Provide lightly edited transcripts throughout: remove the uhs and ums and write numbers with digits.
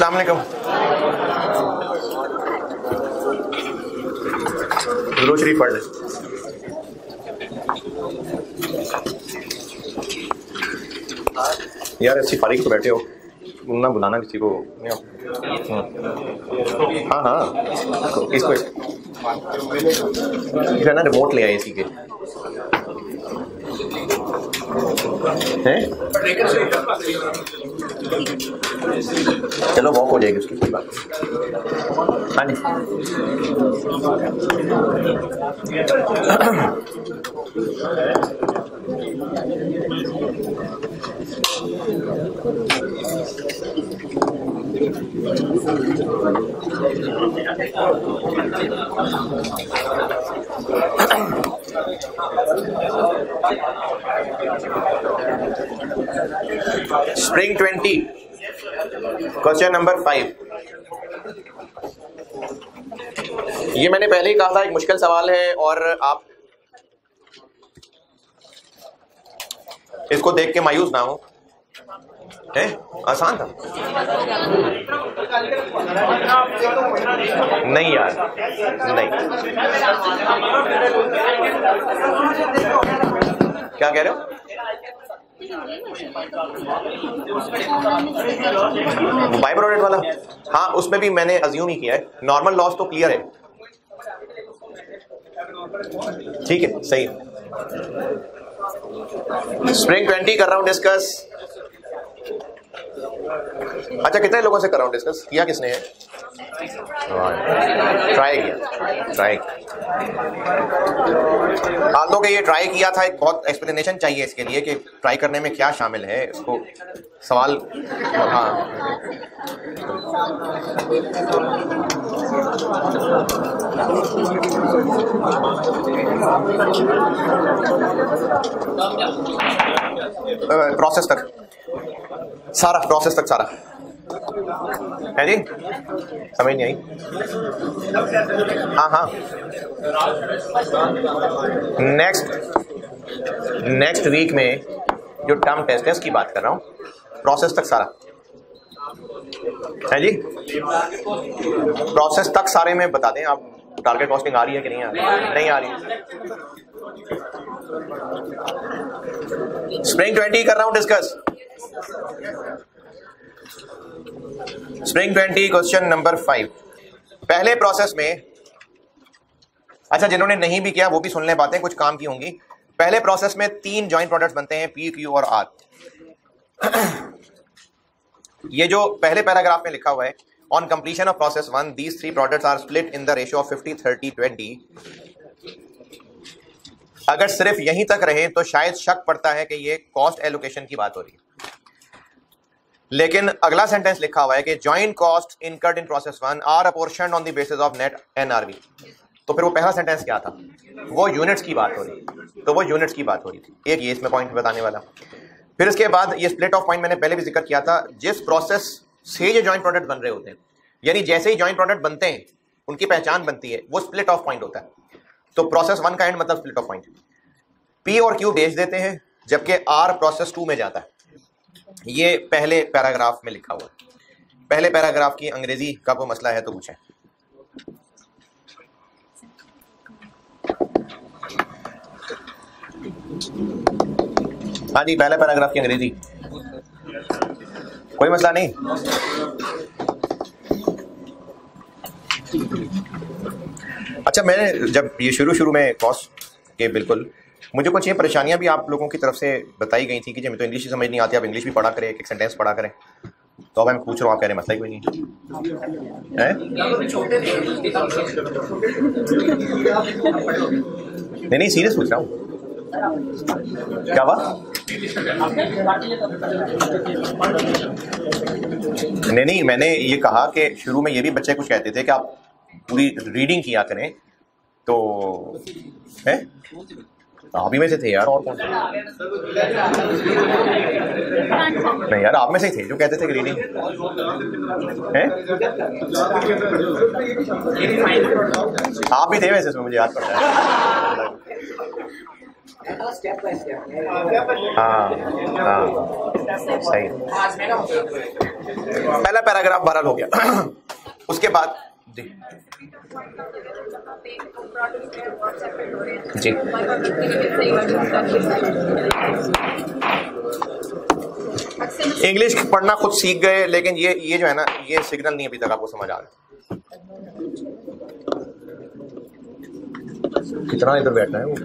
अस्सलाम वालेकुम। दुरूद शरीफ पढ़ ले। यार ऐसी फारिग को बैठे हो ना, बुलाना किसी को। हाँ हाँ, इसको इधर ना रिमोट ले आए इसी के हैं। चलो वॉक हो जाएगी उसकी, कोई बात। हाँ जी स्प्रिंग 20 क्वेश्चन नंबर 5। ये मैंने पहले ही कहा था एक मुश्किल सवाल है और आप इसको देख के मायूस ना हो। है आसान था? नहीं यार, नहीं। क्या कह रहे हो? बाई प्रोडक्ट वाला? हाँ, उसमें भी मैंने अज्यूम ही किया है। नॉर्मल लॉस तो क्लियर है। ठीक है, सही है। स्प्रिंग 20 कर रहा हूं डिस्कस। अच्छा, कितने लोगों से कर रहा हूं डिस्कस? किया किसने है? ट्राई हाल तो कि ये ट्राई किया था। एक बहुत एक्सप्लेनेशन चाहिए इसके लिए कि ट्राई करने में क्या शामिल है। इसको सवाल हाँ प्रोसेस तक सारा है जी, समझ नहीं आई? हाँ हाँ, नेक्स्ट वीक में जो टर्म टेस्ट है उसकी बात कर रहा हूँ। प्रोसेस तक सारा है जी, प्रोसेस तक सारे में बता दें आप। टारगेट कॉस्टिंग आ रही है कि नहीं आ रही? नहीं आ रही। स्प्रिंग 20 कर रहा हूं डिस्कस। Spring 20 question number 5। पहले प्रोसेस में, अच्छा जिन्होंने नहीं भी किया वो भी सुन ले, बातें कुछ काम की होंगी। पहले प्रोसेस में 3 जॉइंट प्रोडक्ट्स बनते हैं, पी, क्यू और आर। ये जो पहले पैराग्राफ में लिखा हुआ है, on completion of process 1 these 3 products are split in the ratio of 50-30-20। अगर सिर्फ यहीं तक रहे तो शायद शक पड़ता है कि ये कॉस्ट एलोकेशन की बात हो रही है, लेकिन अगला सेंटेंस लिखा हुआ है कि joint cost incurred in process 1 are apportioned on the basis of net NRV. तो फिर वो पहला सेंटेंस क्या था? वो यूनिट्स की बात हो रही थी। तो वो यूनिट्स की बात हो रही थी। एक ये इसमें पॉइंट बताने वाला। फिर इसके बाद ये स्प्लिट ऑफ पॉइंट मैंने पहले भी जिक्र किया था। जिस प्रोसेस से ये जॉइंट प्रोडक्ट बन रहे होते हैं, यानी जैसे ही जॉइंट प्रोडक्ट बनते हैं उनकी पहचान बनती है, वो स्प्लिट ऑफ पॉइंट होता है। तो प्रोसेस 1 का एंड मतलब स्प्लिट ऑफ पॉइंट। पी और क्यू बेच देते हैं, जबकि आर प्रोसेस 2 में जाता है। ये पहले पैराग्राफ में लिखा हुआ है। पहले पैराग्राफ की अंग्रेजी का कोई मसला है तो पूछें। हाँ जी, पहले पैराग्राफ की अंग्रेजी कोई मसला नहीं। अच्छा, मैंने जब ये शुरू में कॉस्ट के बिल्कुल मुझे कुछ ये परेशानियां भी आप लोगों की तरफ से बताई गई थी कि जब तो इंग्लिश ही समझ नहीं आती, आप इंग्लिश भी पढ़ा करें, एक सेंटेंस पढ़ा करें। तो अब मैं पूछ रहा हूँ, आप कह रहे मसला ही कोई नहीं है? नहीं, सीरियस पूछ रहा हूँ। क्या बात? नहीं, मैंने ये कहा कि शुरू में ये भी बच्चे कुछ कहते थे कि आप पूरी रीडिंग किया करें, तो है आप ही में से थे यार, और कौन थे? नहीं यार, आप में से ही थे जो कहते थे कि रीडिंग है। आप भी थे वैसे, इसमें मुझे याद पड़ता है। हाँ हाँ सही, पहला पैराग्राफ बहरहाल हो गया। उसके बाद जी इंग्लिश पढ़ना खुद सीख गए, लेकिन ये जो है ना, ये सिग्नल नहीं अभी तक आपको समझ आ रहा। कितना इधर बैठना है वो।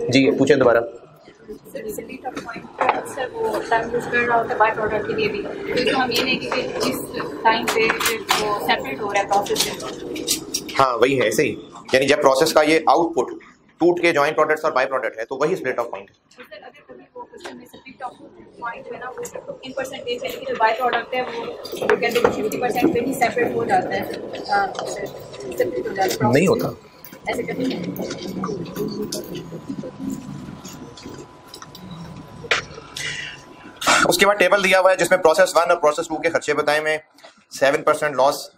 जी पूछे दोबारा। सर वो टाइम यूज कर रहा होता है बाय प्रोडक्ट के लिए भी, तो हम ये नहीं कि जिस टाइम पे वो सेपरेट हो रहा है प्रोसेस से। हाँ वही है, ऐसे ही, यानी जब प्रोसेस का ये आउटपुट टूट के जॉइंट प्रोडक्ट्स और बाय प्रोडक्ट है तो वही स्प्लिट ऑफ पॉइंट है। सर अगर कभी वो क्वेश्चन में स्प्लिट ऑफ पॉइंट है ना, वो इन परसेंटेज है, लेकिन जो बाय प्रोडक्ट है वो कहते हैं 50% पे ही सेपरेट हो जाता है, सेपरेट हो जाता है, नहीं होता ऐसे करते हैं। उसके बाद टेबल दिया हुआ है जिसमें प्रोसेस 1 और प्रोसेस 2 के खर्चे बताए में 7% loss,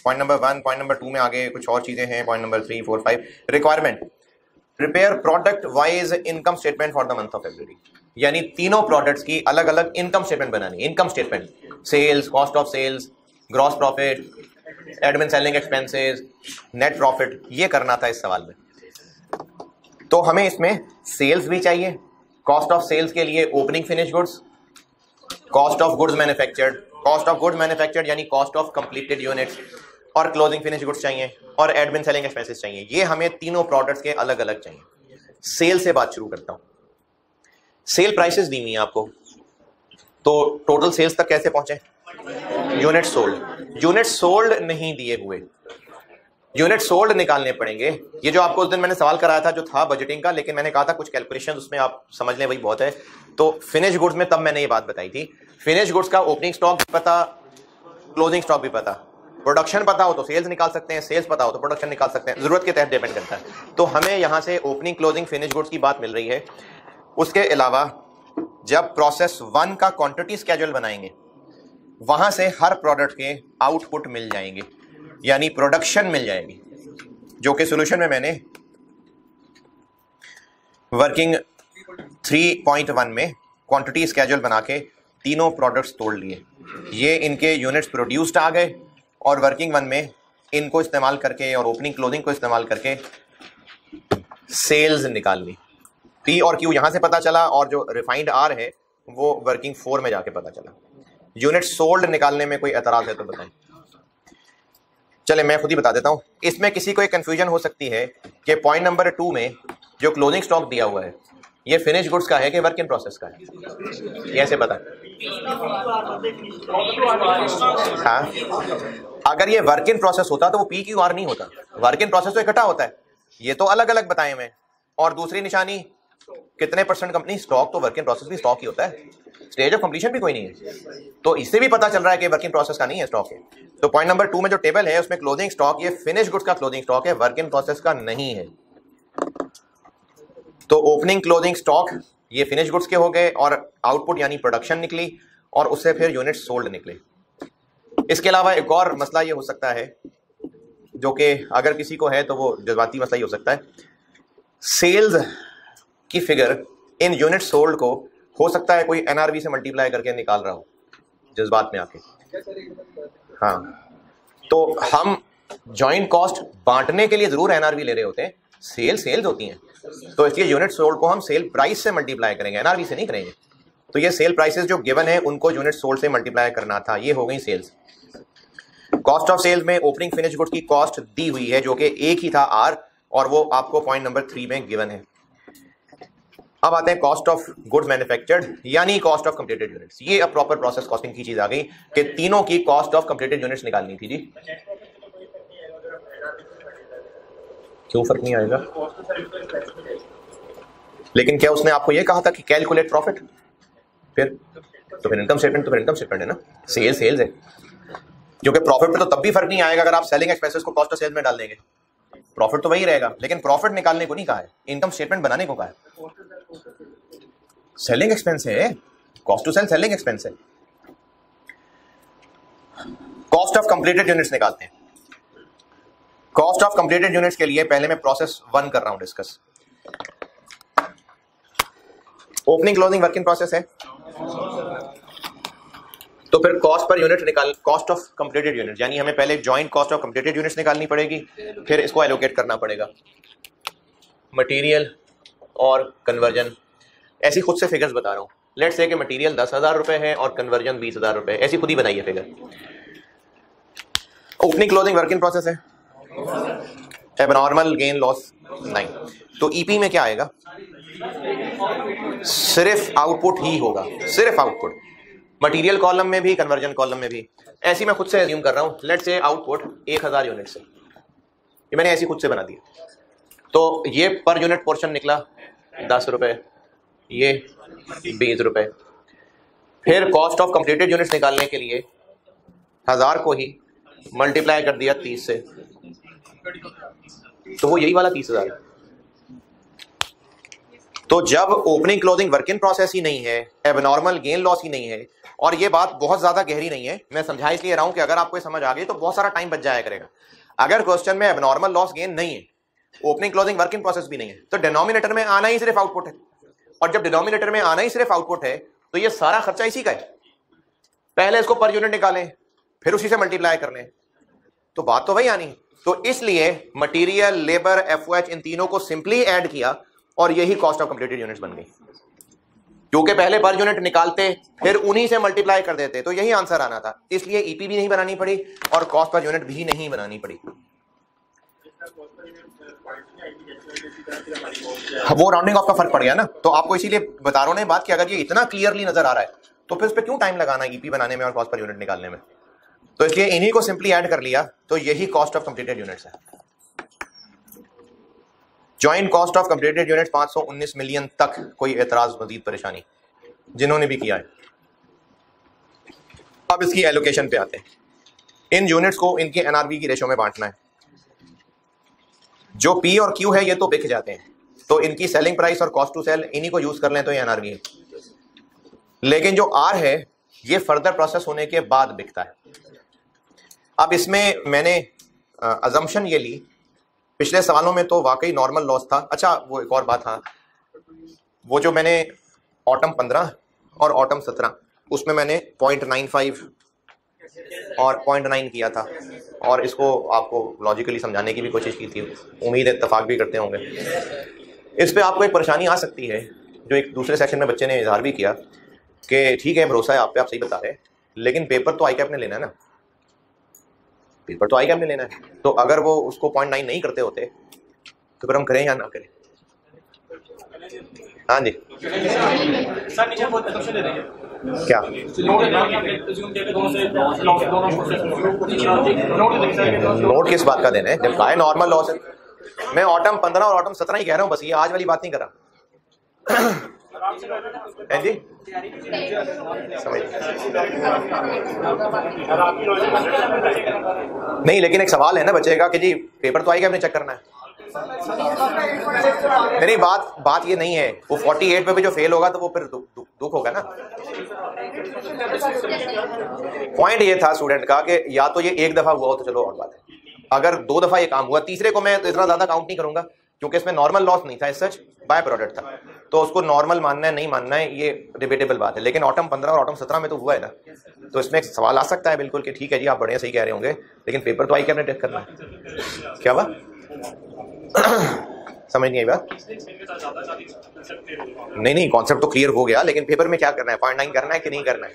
point number 1। Point number 2 में आगे कुछ और चीजें हैं, point number 3, 4, 5। Requirement, prepare product wise income statement for the month of February, यानी तीनों प्रोडक्ट्स की अलग अलग इनकम स्टेटमेंट बनानी। Income statement, sales, cost of sales, gross profit, admin selling expenses, net profit, ये करना था इस सवाल में। तो हमें इसमें सेल्स भी चाहिए, कॉस्ट ऑफ सेल्स के लिए opening finish goods, cost of goods manufactured, cost of goods manufactured यानी कॉस्ट ऑफ कंप्लीटेड यूनिट्स, और क्लोजिंग फिनिश गुड्स चाहिए, और एडमिन सेलिंग एक्सपेंसेस चाहिए। ये हमें तीनों प्रोडक्ट्स के अलग अलग चाहिए। सेल से बात शुरू करता हूं। सेल प्राइसेस दी हुई है आपको, तो टोटल सेल्स तक कैसे पहुंचे? Unit sold. यूनिट सोल्ड नहीं दिए हुए, यूनिट सोल्ड निकालने पड़ेंगे। ये जो आपको उस दिन मैंने सवाल कराया था जो था बजटिंग का, लेकिन मैंने कहा था कुछ कैलकुलेशन उसमें आप समझ लें, वही बहुत है। तो फिनिश गुड्स में तब मैंने ये बात बताई थी, फिनिश गुड्स का ओपनिंग स्टॉक भी पता, क्लोजिंग स्टॉक भी पता। प्रोडक्शन पता हो तो सेल्स निकाल सकते हैं, सेल्स पता हो तो प्रोडक्शन निकाल सकते हैं, जरूरत के तहत डिपेंड करता है। तो हमें यहाँ से ओपनिंग, क्लोजिंग, फिनिश गुड्स की बात मिल रही है। उसके अलावा जब प्रोसेस 1 का क्वांटिटी स्केड्यूल बनाएंगे, वहां से हर प्रोडक्ट के आउटपुट मिल जाएंगे, यानी प्रोडक्शन मिल जाएगी, जो कि सॉल्यूशन में मैंने वर्किंग 3.1 में क्वांटिटी स्केड्यूल बना के तीनों प्रोडक्ट्स तोड़ लिए। ये इनके यूनिट्स प्रोड्यूस्ड आ गए, और वर्किंग 1 में इनको इस्तेमाल करके और ओपनिंग क्लोजिंग को इस्तेमाल करके सेल्स निकाल ली। पी और क्यू यहां से पता चला, और जो रिफाइंड आर है वो वर्किंग 4 में जाके पता चला। यूनिट सोल्ड निकालने में कोई एतराज है तो बताएं। चले मैं खुद ही बता देता हूं। इसमें किसी को एक कंफ्यूजन हो सकती है कि पॉइंट नंबर 2 में जो क्लोजिंग स्टॉक दिया हुआ है ये फिनिश गुड्स का है कि वर्क इन प्रोसेस का है, कैसे पता? हाँ, अगर ये वर्क इन प्रोसेस होता तो वो पी क्यू आर नहीं होता। वर्क इन प्रोसेस तो इकट्ठा होता है, ये तो अलग अलग बताए हुए। और दूसरी निशानी कितने परसेंट कंपनी स्टॉक, तो वर्क इन प्रोसेस भी स्टॉक ही होता है, स्टेज ऑफ कंप्लीशन भी कोई नहीं है। तो इससे भी पता चल रहा है कि वर्क इन प्रोसेस का नहीं है, स्टॉक है। तो पॉइंट नंबर 2 में जो टेबल है उसमें क्लोजिंग स्टॉक ये फिनिश गुड्स का क्लोजिंग स्टॉक है, वर्क इन प्रोसेस का नहीं है। तो ओपनिंग क्लोजिंग स्टॉक ये फिनिश गुड्स के हो गए, और आउटपुट यानी प्रोडक्शन निकली, और उससे फिर यूनिट सोल्ड निकले। इसके अलावा एक और मसला ये हो सकता है, जो कि अगर किसी को है तो वो जज्बाती मसला ही हो सकता है। सेल्स की फिगर इन यूनिट सोल्ड को हो सकता है कोई एनआरवी से मल्टीप्लाई करके निकाल रहा हो जज्बात में आके। हाँ, तो हम जॉइंट कॉस्ट बांटने के लिए जरूर एनआरवी ले रहे होते हैं, सेल्स होती हैं, तो इसलिए यूनिट सोल्ड को हम सेल प्राइस से मल्टीप्लाई करेंगे, एनआरवी से नहीं करेंगे। तो ये सेल प्राइसेस जो गिवन है उनको यूनिट सोल्ड से मल्टीप्लाई करना था, ये हो गई सेल्स। कॉस्ट ऑफ सेल्स में ओपनिंग फिनिश गुड्स की कॉस्ट दी हुई है जो कि एक ही था आर, और वो आपको पॉइंट नंबर 3 में गिवन है। अब आते हैं कॉस्ट ऑफ गुड्स मैन्युफैक्चर्ड यानी कॉस्ट ऑफ कंप्लीटेड यूनिट्स। ये अब प्रॉपर प्रोसेस कॉस्टिंग की चीज आ गई कि तीनों की कॉस्ट ऑफ कंप्लीटेड यूनिट्स निकालनी थी। जी क्यों फर्क नहीं आएगा? लेकिन क्या उसने आपको यह कहा था कि कैलकुलेट प्रॉफिट? फिर इनकम स्टेटमेंट तो फिर इनकम स्टेटमेंट है ना, सेल्स है। क्योंकि प्रॉफिट पे तो तब भी फर्क नहीं आएगा अगर आप सेलिंग एक्सपेंसेस को कॉस्ट ऑफ सेल्स में डाल देंगे, प्रॉफिट तो वही रहेगा, लेकिन प्रॉफिट निकालने को नहीं कहा है, इनकम स्टेटमेंट बनाने को कहा है। सेलिंग एक्सपेंस है, cost to sell selling expense है। कॉस्ट ऑफ कंप्लीटेड यूनिट्स निकालते हैं। कॉस्ट ऑफ कंप्लीटेड यूनिट्स के लिए पहले मैं प्रोसेस 1 कर रहा हूं discuss. Opening closing work in process है, तो फिर कॉस्ट पर यूनिट निकाल, कॉस्ट ऑफ कंप्लीटेड यूनिट, यानी हमें पहले joint cost of completed units निकालनी पड़ेगी, फिर इसको एलोकेट करना पड़ेगा। मटेरियल और कन्वर्जन, ऐसी खुद से फिगर्स बता रहा हूं। लेट्स से कि मटेरियल 10,000 रुपए है और कन्वर्जन 20,000 रुपए, ऐसी खुद ही बनाइए figure. Opening closing work in process है, एबनॉर्मल गेन लॉस 9। तो ईपी में क्या आएगा? सिर्फ आउटपुट ही होगा, सिर्फ आउटपुट, मटेरियल कॉलम में भी कन्वर्जन कॉलम में भी। ऐसी मैं खुद से एज्यूम कर रहा हूं, लेट्स से आउटपुट 1000 यूनिट से, ये मैंने ऐसी खुद से बना दिया। तो ये पर यूनिट पोर्शन निकला 10 रुपए, ये 20 रुपए। फिर कॉस्ट ऑफ कंप्लीटेड यूनिट्स निकालने के लिए 1000 को ही मल्टीप्लाई कर दिया 30 से, तो वो यही वाला 30,000। तो जब opening closing work in process ही नहीं है, एबनॉर्मल गेन लॉस ही नहीं है, और ये बात बहुत ज्यादा गहरी नहीं है, मैं समझा इसलिए रहा हूं कि अगर आपको ये समझ आ गई तो बहुत सारा टाइम बच जाया करेगा। अगर क्वेश्चन में एबनॉर्मल लॉस गेन नहीं है, opening closing work in process भी नहीं है, तो डिनोमिनेटर में आना ही सिर्फ आउटपुट है, और जब डिनोमिनेटर में आना ही सिर्फ आउटपुट है तो ये सारा खर्चा इसी का है। पहले इसको पर यूनिट निकालें, फिर उसी से मल्टीप्लाई कर लें, तो बात तो वही आनी। तो इसलिए मटेरियल, लेबर, एफओएच, इन तीनों को सिंपली ऐड किया और यही कॉस्ट ऑफ कंप्लीटेड यूनिट्स बन गई, क्योंकि पहले पर यूनिट निकालते फिर उन्हीं से मल्टीप्लाई कर देते, तो यही आंसर आना था। इसलिए ईपी भी नहीं बनानी पड़ी और कॉस्ट पर यूनिट भी नहीं बनानी पड़ी। वो राउंडिंग ऑफ का फर्क पड़ गया ना, तो आपको इसीलिए बता रहा हूं बात कि अगर ये इतना क्लियरली नजर आ रहा है तो फिर उस पर क्यों टाइम लगाना ईपी बनाने में और कॉस्ट पर यूनिट निकालने में। तो इसलिए इन्हीं को सिंपली ऐड कर लिया, तो यही कॉस्ट ऑफ कंप्लीटेड यूनिट्स है। Joint cost of completed units 519 million तक, कोई एतराज, मजीद परेशानी जिन्होंने भी किया है। अब इसकी एलोकेशन पे आते हैं। इन यूनिट्स को इनके एनआरवी की रेशो में बांटना है। जो पी और क्यू है ये तो बिक जाते हैं, तो इनकी सेलिंग प्राइस और कॉस्ट टू सेल इन्हीं को यूज कर लें तो ये एनआरवी है। लेकिन जो आर है ये फर्दर प्रोसेस होने के बाद बिकता है। अब इसमें मैंने अजम्पशन ये ली, पिछले सालों में तो वाकई नॉर्मल लॉस था। अच्छा वो एक और बात, हाँ, वो जो मैंने ऑटम 15 और ऑटम 17 उसमें मैंने 0.95 और 0.9 किया था, और इसको आपको लॉजिकली समझाने की भी कोशिश की थी, उम्मीद है इत्तेफाक भी करते होंगे। इस पे आपको एक परेशानी आ सकती है, जो एक दूसरे सेक्शन में बच्चे ने इजहार भी किया कि ठीक है भरोसा है आप पे, आप सही बता रहे हैं, लेकिन पेपर तो ICAP ने लेना है ना, पेपर तो ICAP ने लेना है। तो अगर वो उसको 0.9 नहीं करते होते तो फिर हम करें या ना करें। हाँ जी क्या नोट किस बात का देना है जब काय नॉर्मल लॉस है? मैं ऑटम 15 और ऑटम 17 ही कह रहा हूँ, बस ये आज वाली बात नहीं कर रहा। है जी समझ नहीं, लेकिन एक सवाल है ना बच्चे का कि जी पेपर तो आएगा, आपने चेक करना है। नहीं बात ये नहीं है, वो 48 पे भी जो फेल होगा तो वो फिर दुख होगा ना। पॉइंट ये था स्टूडेंट का कि या तो ये एक दफा हुआ हो तो चलो और बात है, अगर 2 दफा ये काम हुआ, तीसरे को मैं इतना ज्यादा काउंट नहीं करूंगा क्योंकि इसमें नॉर्मल लॉस नहीं था, सच बाय प्रोडक्ट था, तो उसको नॉर्मल मानना है नहीं मानना है ये डिबेटेबल बात है। लेकिन ऑटम 15 और ऑटम 17 में तो हुआ है ना, तो इसमें एक सवाल आ सकता है बिल्कुल कि ठीक है जी आप बढ़िया सही कह रहे होंगे, लेकिन पेपर तो ICAP ने टेस्ट करना है। क्या हुआ समझ नहीं आई बात? नहीं कॉन्सेप्ट तो क्लियर हो गया, लेकिन पेपर में क्या करना है, 0.9 करना है कि नहीं करना है?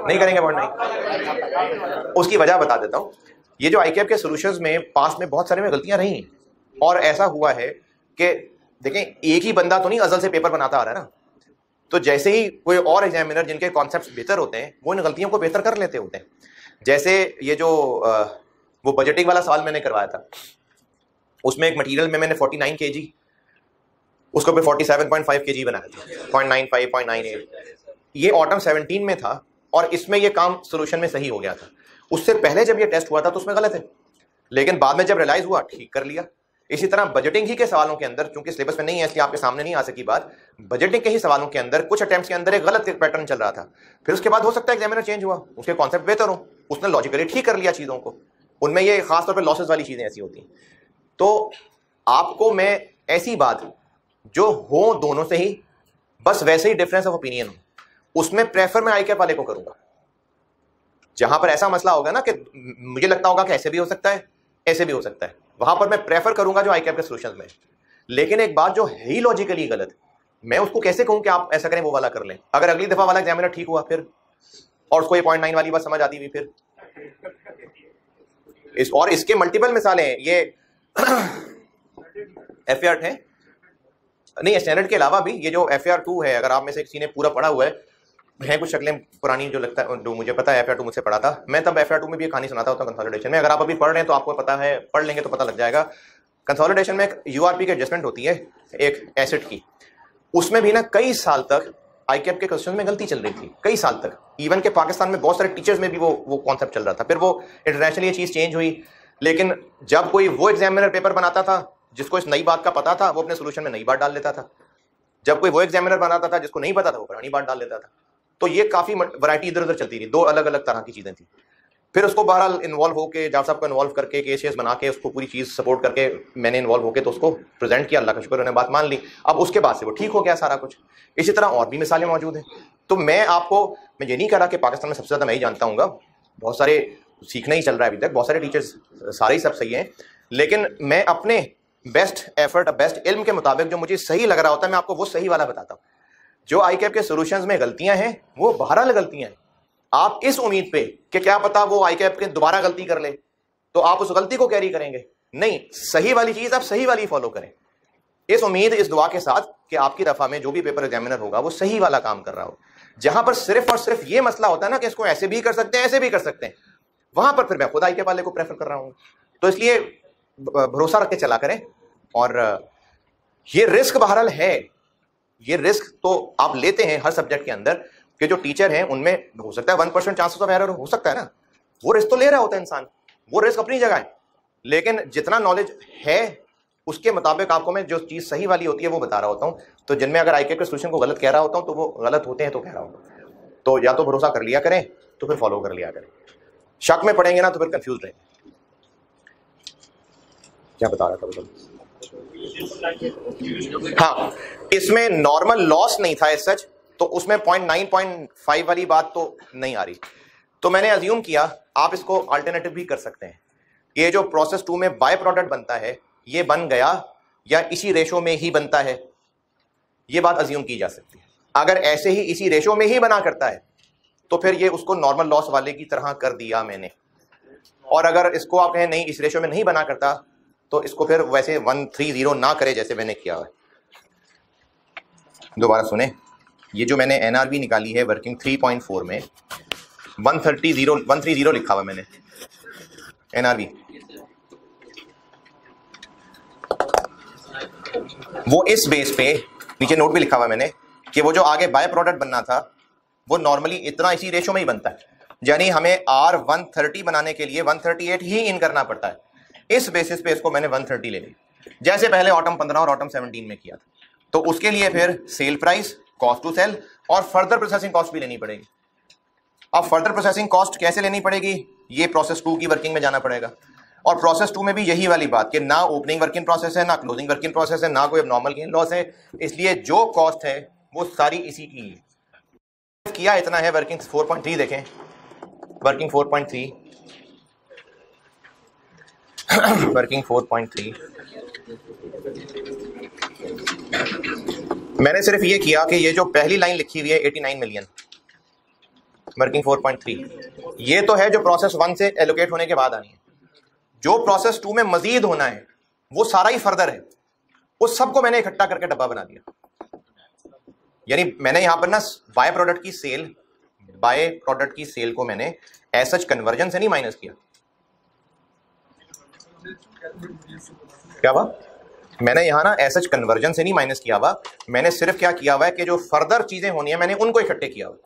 नहीं करेंगे 0.9। उसकी वजह बता देता हूँ। ये जो ICAP के सॉल्यूशंस में पास में बहुत सारे में गलतियां रही, और ऐसा हुआ है कि देखें एक ही बंदा तो नहीं अजल से पेपर बनाता आ रहा है ना, तो जैसे ही कोई और एग्जामिनर जिनके कॉन्सेप्ट्स बेहतर होते हैं वो इन गलतियों को बेहतर कर लेते होते हैं। जैसे ये जो वो बजटिंग वाला सवाल मैंने करवाया था, उसमें एक मटेरियल में मैंने 49 kg उसको पे 47.5 kg बनाया था, 0.95 0.98। ये ऑटम 17 में था और इसमें ये काम सोल्यूशन में सही हो गया था। उससे पहले जब ये टेस्ट हुआ था तो उसमें गलत है, लेकिन बाद में जब रियलाइज हुआ ठीक कर लिया। इसी तरह बजटिंग ही के सवालों के अंदर, चूंकि सिलेबस में नहीं है इसलिए आपके सामने नहीं आ सकी बात, बजटिंग के ही सवालों के अंदर कुछ अटेम्प्ट्स के अंदर एक गलत पैटर्न चल रहा था, फिर उसके बाद हो सकता है एग्जामिनर चेंज हुआ, उसके कॉन्सेप्ट बेहतर हो, उसने लॉजिकली ठीक कर लिया चीजों को। उनमें ये खासतौर पर लॉसेस वाली चीजें ऐसी होती हैं। तो आपको मैं ऐसी बात जो हो दोनों से ही बस वैसे ही डिफरेंस ऑफ ओपिनियन हो, उसमें प्रेफर मैं आईकैप वाले को करूंगा। जहां पर ऐसा मसला होगा ना कि मुझे लगता होगा कि ऐसे भी हो सकता है, ऐसे भी हो सकता है, वहां पर मैं प्रेफर करूंगा जो आईकैप के सॉल्यूशंस में। लेकिन एक बात जो है ही लॉजिकली गलत, मैं उसको कैसे कहूं कि आप ऐसा करें वो वाला कर लें? अगर अगली दफा वाला एग्जामिनर ठीक हुआ फिर, और उसको ये 0.9 वाली बात समझ आती हुई फिर और इसके मल्टीपल मिसालें हैं। ये FAR है नहीं, स्टैंडर्ड के अलावा भी ये जो FAR2 है, अगर आप में से किसी ने पूरा पढ़ा हुआ है कुछ शक्लें पुरानी जो लगता है, जो मुझे पता है FAR2 मुझसे पढ़ा था, मैं तब FAR2 में भी कहानी सुनाता होता कंसोलिडेशन में। अगर आप अभी पढ़ रहे हैं तो आपको पता है, पढ़ लेंगे तो पता लग जाएगा। कंसोलिडेशन में एक URP की एडजस्टमेंट होती है एक एसिड की, उसमें भी ना कई साल तक आईकैप के क्वेश्चन में गलती चल रही थी, कई साल तक। इवन के पाकिस्तान में बहुत सारे टीचर्स में भी वो कॉन्सेप्ट चल रहा था। फिर वो इंटरनेशनली ये चीज चेंज हुई, लेकिन जब कोई वो एग्जामिनर पेपर बनाता था जिसको इस नई बात का पता था, वो अपने सोल्यूशन में नई बात डाल लेता था। जब कोई वो एग्जामिनर बनाता था जिसको नहीं पता था, वो पुरानी बात डाल लेता था। तो ये काफी वैरायटी इधर उधर चलती थी, दो अलग अलग तरह की चीजें थी। फिर उसको बहरहाल इन्वॉल्व होकर, जाट साहब को इन्वॉल्व करके, केसेस बना के, उसको पूरी चीज सपोर्ट करके मैंने इन्वॉल्व होकर तो उसको प्रेजेंट किया। अल्लाह का शुक्र, उन्होंने बात मान ली। अब उसके बाद से वो ठीक हो गया सारा कुछ। इसी तरह और भी मिसालें मौजूद हैं। तो मैं ये नहीं कह रहा कि पाकिस्तान में सबसे ज्यादा मैं ही जानता हूँ, बहुत सारे सीखना ही चल रहा है अभी तक, बहुत सारे टीचर्स सारे ही सब सही हैं, लेकिन मैं अपने बेस्ट एफर्ट, बेस्ट इल्म के मुताबिक जो मुझे सही लग रहा होता है, मैं आपको वो सही वाला बताता हूँ। जो आईकैप के सॉल्यूशंस में गलतियां हैं वो बहरहाल गलतियां हैं। आप इस उम्मीद पे कि क्या पता वो आईकैप के दोबारा गलती कर ले तो आप उस गलती को कैरी करेंगे, नहीं, सही वाली चीज आप सही वाली फॉलो करें, इस उम्मीद, इस दुआ के साथ कि आपकी दफा में जो भी पेपर एग्जामिनर होगा वो सही वाला काम कर रहा हो। जहां पर सिर्फ और सिर्फ ये मसला होता है ना कि इसको ऐसे भी कर सकते हैं, ऐसे भी कर सकते हैं, वहां पर फिर मैं खुद आईकैप वाले को प्रेफर कर रहा हूं। तो इसलिए भरोसा रख के चला करें। और ये रिस्क बहरहाल है, ये रिस्क तो आप लेते हैं हर सब्जेक्ट के अंदर कि जो टीचर हैं उनमें हो सकता है 1% चांसेस ऑफ एरर हो सकता है ना, वो रिस्क तो ले रहा होता है इंसान, वो रिस्क अपनी जगह है। लेकिन जितना नॉलेज है उसके मुताबिक आपको मैं जो चीज सही वाली होती है वो बता रहा होता हूँ। तो जिनमें अगर आईकैप के सॉल्यूशन को गलत कह रहा होता हूँ तो वो गलत होते हैं तो कह रहा हूँ। तो या तो भरोसा कर लिया करें तो फिर फॉलो कर लिया करें, शक में पड़ेंगे ना तो फिर कंफ्यूज रहेंगे। क्या बता रहा था? हाँ, इसमें नॉर्मल लॉस नहीं था एज सच, तो उसमें 0.9 0.5 वाली बात तो नहीं आ रही। तो मैंने अज्यूम किया आप इसको अल्टरनेटिव भी कर सकते हैं, ये जो प्रोसेस 2 में बाय प्रोडक्ट बनता है ये बन गया या इसी रेशो में ही बनता है, ये बात अज्यूम की जा सकती है। अगर ऐसे ही इसी रेशो में ही बना करता है तो फिर ये उसको नॉर्मल लॉस वाले की तरह कर दिया मैंने। और अगर इसको आप कहें नहीं इस रेशो में नहीं बना करता तो इसको फिर वैसे 130 ना करे जैसे मैंने किया है। दोबारा सुने, ये जो मैंने NRV निकाली है वर्किंग 3.4 में 130 लिखा हुआ मैंने NRV, वो इस बेस पे नीचे नोट भी लिखा हुआ मैंने कि वो जो आगे बाय प्रोडक्ट बनना था वो नॉर्मली इतना इसी रेशो में ही बनता है, यानी हमें R130 बनाने के लिए 138 ही इन करना पड़ता है। इस बेसिस पे इसको मैंने 130 ले ली, जैसे पहले ऑटम 15 और ऑटम 17 में किया था। तो उसके लिए फिर sale price, cost to sell और फर्दर प्रोसेसिंग कॉस्ट भी लेनी पड़ेगी। अब फर्दर प्रोसेसिंग कॉस्ट कैसे लेनी पड़ेगी, ये प्रोसेस 2 की वर्किंग में जाना पड़ेगा। और प्रोसेस 2 में भी यही वाली बात कि ना ओपनिंग वर्किंग प्रोसेस है, ना क्लोजिंग वर्किंग प्रोसेस है, ना कोई एबनॉर्मल गेन लॉस है, इसलिए जो कॉस्ट है वो सारी इसी की है। किया इतना है, वर्किंग 4.3 देखें, वर्किंग 4.3 वर्किंग 4.3 मैंने सिर्फ ये किया कि ये जो पहली लाइन लिखी हुई है 89 मिलियन वर्किंग 4.3 ये तो है जो प्रोसेस 1 से एलोकेट होने के बाद आनी है। जो प्रोसेस 2 में मजीद होना है वो सारा ही फर्दर है, उस सबको मैंने इकट्ठा करके डब्बा बना दिया। यानी मैंने यहां पर ना बाय प्रोडक्ट की सेल को मैंने एज सच कन्वर्जन से नहीं माइनस किया। क्या हुआ, मैंने यहां ना एज सच कन्वर्जन से नहीं माइनस किया हुआ, मैंने सिर्फ क्या किया हुआ है कि जो फर्दर चीजें होनी है मैंने उनको इकट्ठे किया हुआ।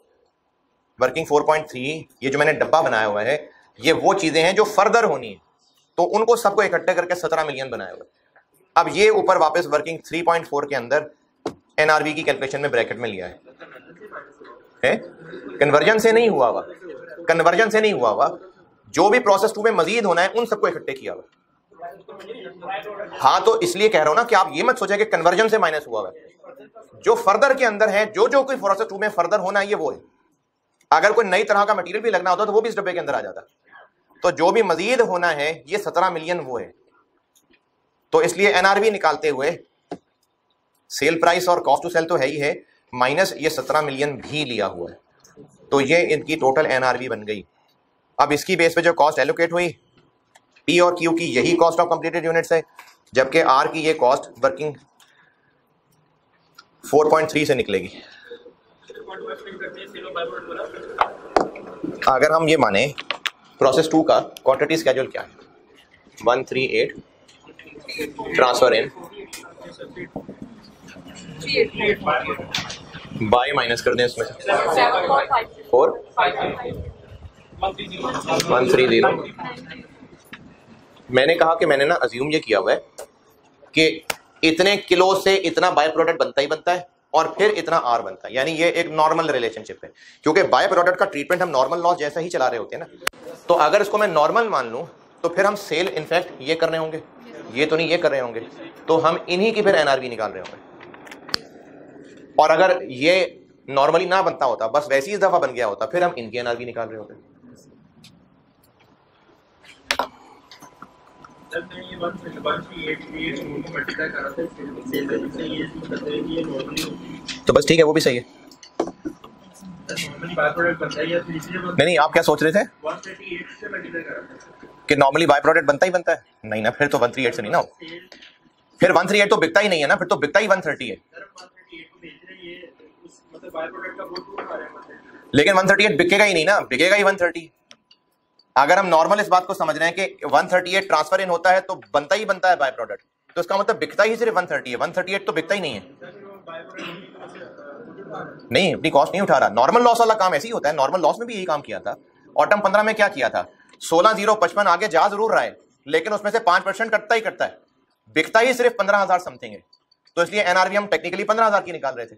वर्किंग 4.3 ये जो मैंने डब्बा बनाया हुआ है ये वो चीजें हैं जो फर्दर होनी है, तो उनको सबको इकट्ठे करके 17 मिलियन बनाया हुआ। अब ये ऊपर वापस वर्किंग 3.4 के अंदर एनआरवी की कैलकुलेशन में ब्रैकेट में लिया है, कन्वर्जन से नहीं हुआ हुआ, कन्वर्जन से नहीं हुआ हुआ, जो भी प्रोसेस 2 में मजीद होना है उन सबको इकट्ठे किया हुआ। हाँ, तो इसलिए कह रहा हूं ना कि आप ये मत सोचे कि कन्वर्जन से माइनस हुआ है, जो फर्दर के अंदर है, जो कोई प्रोसेस 2 में फर्दर होना है ये वो है। अगर कोई नई तरह का मटेरियल भी लगना होता तो वो भी इस डब्बे के अंदर आ जाता। तो जो भी मजीद होना है ये 17 मिलियन वो है। तो इसलिए एनआरवी निकालते हुए सेल प्राइस और कॉस्ट टू सेल तो है ही है, माइनस ये 17 मिलियन भी लिया हुआ है, तो ये इनकी टोटल एनआरवी बन गई। अब इसकी बेस पे जो कॉस्ट एलोकेट हुई, पी और क्यू की यही कॉस्ट ऑफ कंप्लीटेड यूनिट्स है, जबकि आर की ये कॉस्ट वर्किंग 4.3 से निकलेगी। अगर हम ये माने प्रोसेस 2 का क्वांटिटी स्केड्यूल क्या है, 138 ट्रांसफर इन बाय माइनस कर दें इसमें 4 130। मैंने कहा कि मैंने ना अज्यूम ये किया हुआ है कि इतने किलो से इतना बाय प्रोडक्ट बनता ही बनता है और फिर इतना आर बनता है, यानी ये एक नॉर्मल रिलेशनशिप है, क्योंकि बाय प्रोडक्ट का ट्रीटमेंट हम नॉर्मल लॉस जैसा ही चला रहे होते हैं ना। तो अगर इसको मैं नॉर्मल मान लूं तो फिर हम सेल इनफैक्ट ये कर रहे होंगे, ये तो नहीं ये कर रहे होंगे, तो हम इन्हीं की फिर एनआरवी निकाल रहे होंगे। और अगर ये नॉर्मली ना बनता होता, बस वैसी इस दफा बन गया होता, फिर हम इनकी एनआरवी निकाल रहे होते। तो बस ठीक है, वो भी सही है। नहीं, आप क्या सोच रहे थे कि नॉर्मली बाय प्रोडक्ट बनता ही बनता है? नहीं ना, फिर तो 138 से नहीं ना हो, फिर 138 तो बिकता ही नहीं है ना, फिर तो बिकता ही 130 है। लेकिन 138 बिकेगा ही नहीं ना, बिकेगा ही 130। अगर हम नॉर्मल इस बात को समझ रहे हैं कि 138 ट्रांसफर इन होता है तो बनता ही बनता है बाय प्रोडक्ट, तो इसका मतलब बिकता ही सिर्फ 130 है, 138 तो बिकता ही नहीं है। नहीं, अपनी कॉस्ट नहीं उठा रहा। नॉर्मल लॉस वाला काम ऐसे ही होता है, नॉर्मल लॉस में भी यही काम किया था। ऑटम 15 में क्या किया था, 16,055 आगे जा जरूर रहा है, लेकिन उसमें से 5% कटता ही कटता है, बिकता ही सिर्फ 15,000 समथिंग है। तो इसलिए एनआरवी हम टेक्निकली 15,000 की निकाल रहे थे।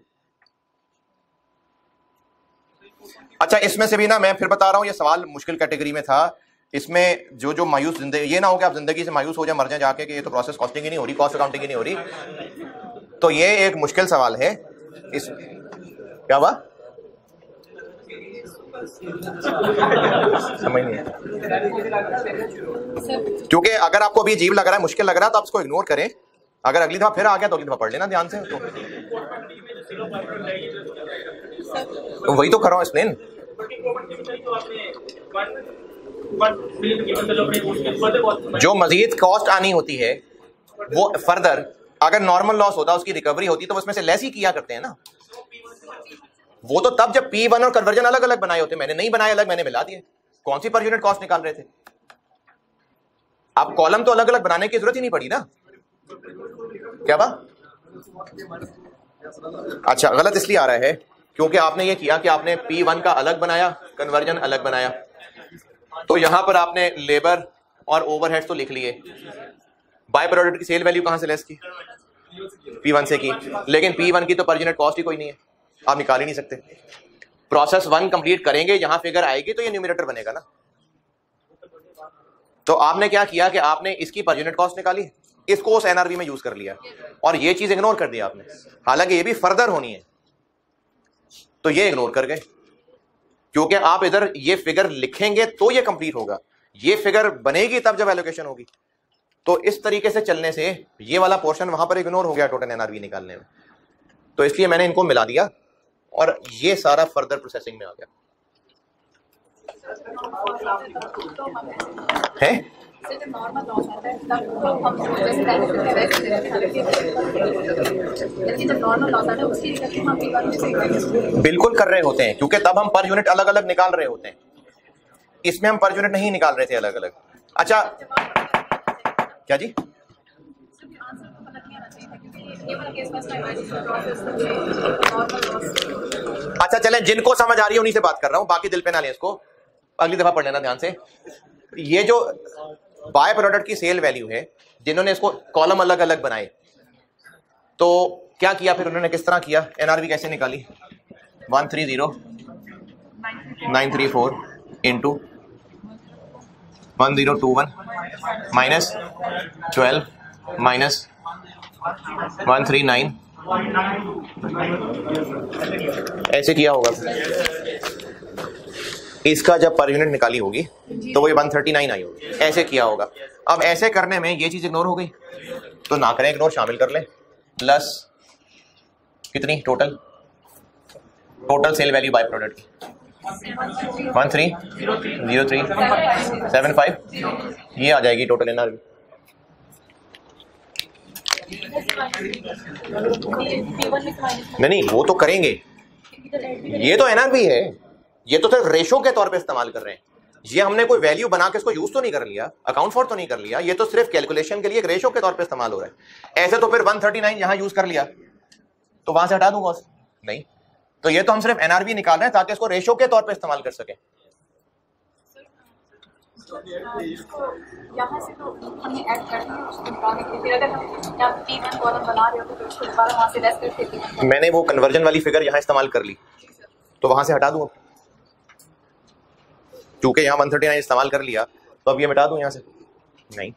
अच्छा, इसमें से भी ना मैं फिर बता रहा हूं, ये सवाल मुश्किल कैटेगरी में था। इसमें जो मायूस जिंदगी, ये ना हो कि आप जिंदगी से मायूस हो जाए, मर जाए जाके कि ये तो प्रोसेस कॉस्टिंग ही नहीं हो रही, कॉस्ट अकाउंटिंग ही नहीं हो रही, तो ये एक मुश्किल सवाल है। इस क्या हुआ समझ नहीं, क्योंकि अगर आपको अभी अजीब लग रहा है, मुश्किल लग रहा है, तो आप इसको इग्नोर करें। अगर अगली दफा फिर आ गया तो अगली दफा पढ़ लेना ध्यान से। तो वही तो कर रहा हूं एक्सप्लेन। जो मजीद कॉस्ट आनी होती है वो फर्दर, अगर नॉर्मल लॉस होता, उसकी रिकवरी होती, तो उसमें से लेस ही किया करते हैं ना। वो तो तब जब P1 और कन्वर्जन अलग अलग बनाए होते, मैंने नहीं बनाए अलग, मैंने मिला दिए। कौन सी पर यूनिट कॉस्ट निकाल रहे थे आप? कॉलम तो अलग अलग बनाने की जरूरत ही नहीं पड़ी ना। क्या बात? अच्छा, गलत इसलिए आ रहा है क्योंकि आपने ये किया कि आपने P1 का अलग बनाया, कन्वर्जन अलग बनाया, तो यहां पर आपने लेबर और ओवरहेड्स तो लिख लिए। बाय प्रोडक्ट की सेल वैल्यू कहां से लेस की? P1 से की, लेकिन P1 की तो पर यूनिट कॉस्ट ही कोई नहीं है, आप निकाल ही नहीं सकते। प्रोसेस 1 कंप्लीट करेंगे, यहां फिगर आएगी तो ये न्यूमरेटर बनेगा ना। तो आपने क्या किया कि आपने इसकी पर यूनिट कॉस्ट निकाली, इसको उस एनआरवी में यूज कर लिया और ये चीज इग्नोर कर दिया आपने, हालांकि ये भी फर्दर होनी है, तो ये इग्नोर कर गए। क्योंकि आप इधर ये फिगर लिखेंगे तो ये कंप्लीट होगा, ये फिगर बनेगी तब जब एलोकेशन होगी। तो इस तरीके से चलने से ये वाला पोर्शन वहां पर इग्नोर हो गया टोटल एनआरवी निकालने में, तो इसलिए मैंने इनको मिला दिया और ये सारा फर्दर प्रोसेसिंग में आ गया है। बिल्कुल कर रहे होते हैं, क्योंकि तब हम पर यूनिट अलग अलग निकाल रहे होते हैं, इसमें हम पर यूनिट नहीं निकाल रहे थे अलग अलग। अच्छा क्या जी? अच्छा चलें, जिनको समझ आ रही है उन्हीं से बात कर रहा हूं, बाकी दिल पे ना लें इसको, अगली दफा पढ़ लेना ध्यान से। ये जो बाय प्रोडक्ट की सेल वैल्यू है, जिन्होंने इसको कॉलम अलग अलग बनाए, तो क्या किया फिर उन्होंने, किस तरह किया, एनआरवी कैसे निकाली, 130934 इंटू 1021 माइनस 12 माइनस 139, ऐसे किया होगा। इसका जब पर यूनिट निकाली होगी तो वो 139 आई होगी, ऐसे किया होगा। अब ऐसे करने में ये चीज इग्नोर हो गई, तो ना करें, इग्नोर, शामिल कर लें। प्लस कितनी total sale value by product की 130375, ये आ जाएगी टोटल एनआरवी। नहीं, वो तो करेंगे, ये तो एनआरवी है, ये तो सिर्फ रेशो के तौर पे इस्तेमाल कर रहे हैं। ये हमने कोई वैल्यू बना के इसको यूज तो नहीं कर लिया, अकाउंट फॉर तो नहीं कर लिया, ये तो सिर्फ कैलकुलेशन के लिए एक रेशो के तौर पे इस्तेमाल हो रहा है। ऐसे तो फिर 139 यहां यूज कर लिया तो वहां से हटा दूंगा नहीं, तो ये तो हम सिर्फ एनआरवी निकाल रहे हैं ताकि इसको रेशो के तौर पे इस्तेमाल कर सके। यहाँ से तो हमने ऐड कर दिया उसको निकालने के लिए, फिर अगर हम यहाँ P1 कॉलम बना रहे हो तो उसको दोबारा वहाँ से लेस करके P1। मैंने वो कन्वर्जन वाली फिगर यहाँ इस्तेमाल कर ली तो वहां से हटा दूं, क्योंकि यहाँ 139 इस्तेमाल कर लिया तो अब ये मिटा दूं यहाँ से नहीं,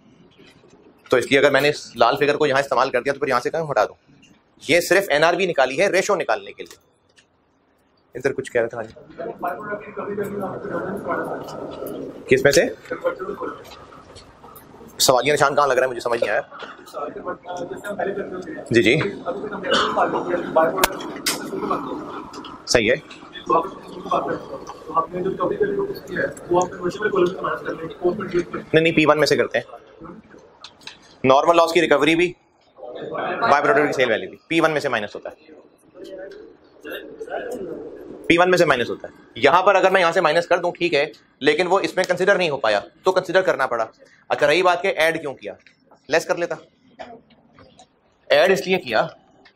तो इसलिए अगर मैंने इस लाल फिगर को यहाँ इस्तेमाल कर दिया तो फिर यहाँ से कहाँ हटा दूं। ये सिर्फ एनआरवी निकाली है रेशो निकालने के लिए। इधर कुछ कह रहा था, किस में से सवालिया निशान कहाँ लग रहा है, मुझे समझ नहीं आया। जी जी सही है, नहीं P1 में से करते हैं। नॉर्मल लॉस की रिकवरी भी बाय प्रोडक्ट की सेल वैल्यू भी P1 में से माइनस होता है, P1 में से माइनस होता है। यहां पर अगर मैं यहां से माइनस कर दूं ठीक है, लेकिन वो इसमें कंसीडर नहीं हो पाया तो कंसीडर करना पड़ा। अच्छा रही बात के ऐड क्यों किया, लेस कर लेता। ऐड इसलिए किया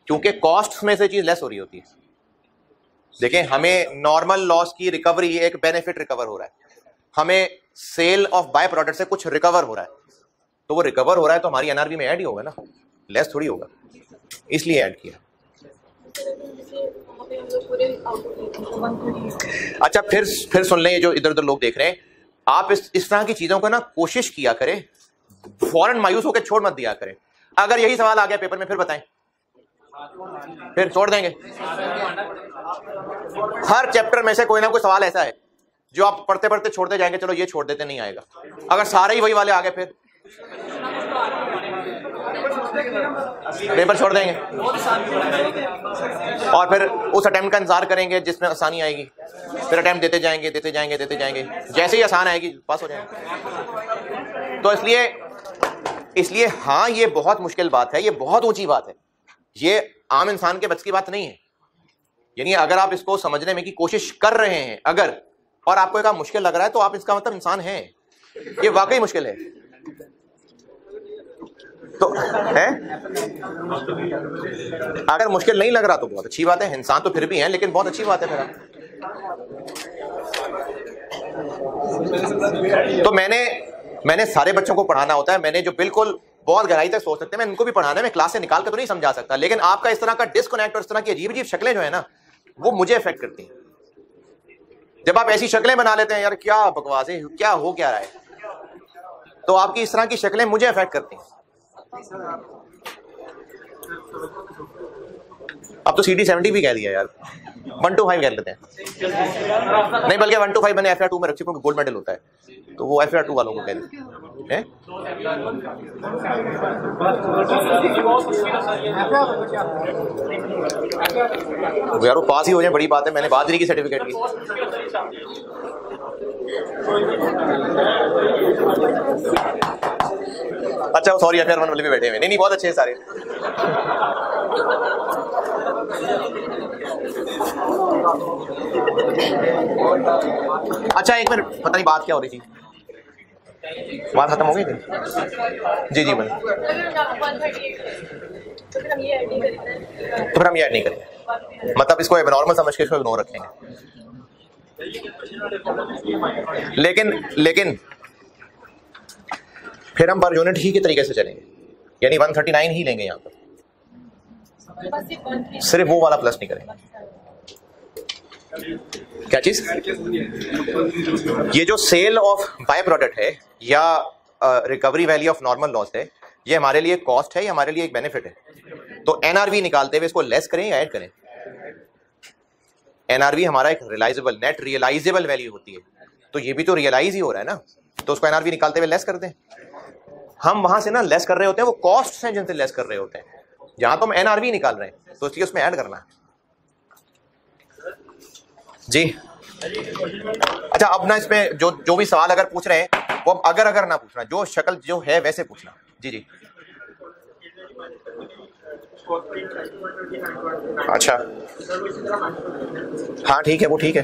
क्योंकि कॉस्ट में से चीज लेस हो रही होती है। देखें, हमें नॉर्मल लॉस की रिकवरी एक बेनिफिट रिकवर हो रहा है, हमें सेल ऑफ बाय प्रोडक्ट से कुछ रिकवर हो रहा है, तो वो रिकवर हो रहा है तो हमारी एनआरवी में ऐड ही होगा ना, लेस थोड़ी होगा, इसलिए ऐड किया। अच्छा फिर सुन लें, ये जो इधर उधर लोग देख रहे हैं, आप इस तरह की चीजों को ना कोशिश किया करें, फौरन मायूस होकर छोड़ मत दिया करें। अगर यही सवाल आ गया पेपर में फिर बताएं, फिर छोड़ देंगे। हर चैप्टर में से कोई ना कोई सवाल ऐसा है जो आप पढ़ते पढ़ते छोड़ते जाएंगे, चलो ये छोड़ देते, नहीं आएगा। अगर सारे ही वही वाले आ गए फिर पेपर छोड़ देंगे और फिर उस अटेम्प्ट का इंतजार करेंगे जिसमें आसानी आएगी, फिर अटेम्प्ट देते जाएंगे, जैसे ही आसान आएगी पास हो जाएंगे। तो इसलिए हाँ, ये बहुत मुश्किल बात है, ये बहुत ऊंची बात है, ये आम इंसान के बस की बात नहीं है। यानी अगर आप इसको समझने में की कोशिश कर रहे हैं अगर, और आपको एक मुश्किल लग रहा है, तो आप इसका मतलब इंसान हैं, ये वाकई मुश्किल है। तो है, अगर मुश्किल नहीं लग रहा तो बहुत अच्छी बात है, इंसान तो फिर भी है, लेकिन बहुत अच्छी बात है फिर। तो मैंने सारे बच्चों को पढ़ाना होता है, मैंने जो बिल्कुल बहुत गहराई तक सोच सकते हैं मैं इनको भी पढ़ाना है, मैं क्लास से निकाल कर तो नहीं समझा सकता, लेकिन आपका इस तरह का डिस्कनेक्ट और इस तरह की अजीब अजीब शक्लें जो है ना, वो मुझे अफेक्ट करती हैं। जब आप ऐसी शक्लें बना लेते हैं, यार क्या बकवास है, क्या हो क्या रहा है, तो आपकी इस तरह की शक्लें मुझे अफेक्ट करती हैं। अब तो CD 70 भी कह दिया यार, 1 to 5 कह लेते हैं, नहीं बल्कि 1 to 5 मैंने FR2 में रखी क्योंकि गोल्ड मेडल होता है, तो वो FR2 वालों को कह देते हैं। यार वो पास ही हो जाए बड़ी बात है, मैंने बात नहीं की सर्टिफिकेट की। अच्छा सॉरी, FR1 वाले भी बैठे हुए, नहीं बहुत अच्छे हैं सारे। अच्छा एक मिनट, पता नहीं बात क्या हो रही थी, बात खत्म हो गई थी। जी बन, तो फिर हम ये ऐड नहीं करेंगे, मतलब इसको एबनॉर्मल समझ के इसको इग्नोर रखेंगे। लेकिन फिर हम पर यूनिट ही के तरीके से चलेंगे, यानी 139 ही लेंगे यहाँ पर, सिर्फ वो वाला प्लस नहीं करेंगे। क्या चीज? ये जो सेल ऑफ बाय प्रोडक्ट है या recovery value of normal loss है, ये हमारे लिए कॉस्ट है, ये हमारे लिए एक बेनिफिट है। तो एनआरवी निकालते हुए इसको लेस करें या ऐड करें? एनआरवी हमारा एक रियलाइजेबल नेट रियलाइजेबल वैल्यू होती है, तो ये भी तो रियलाइज ही हो रहा है ना, तो उसको एनआरवी निकालते हुए लेस कर दें। हम वहां से ना लेस कर रहे होते हैं, वो कॉस्ट हैं जिनसे लेस कर रहे होते हैं, जहां तो हम एनआरवी निकाल रहे हैं, तो इसलिए उसमें ऐड करना है जी। अच्छा, अब ना इसमें जो भी सवाल अगर पूछ रहे हैं वो अगर ना पूछना, जो शक्ल जो है वैसे पूछना। जी जी। अच्छा हाँ ठीक है, वो ठीक है,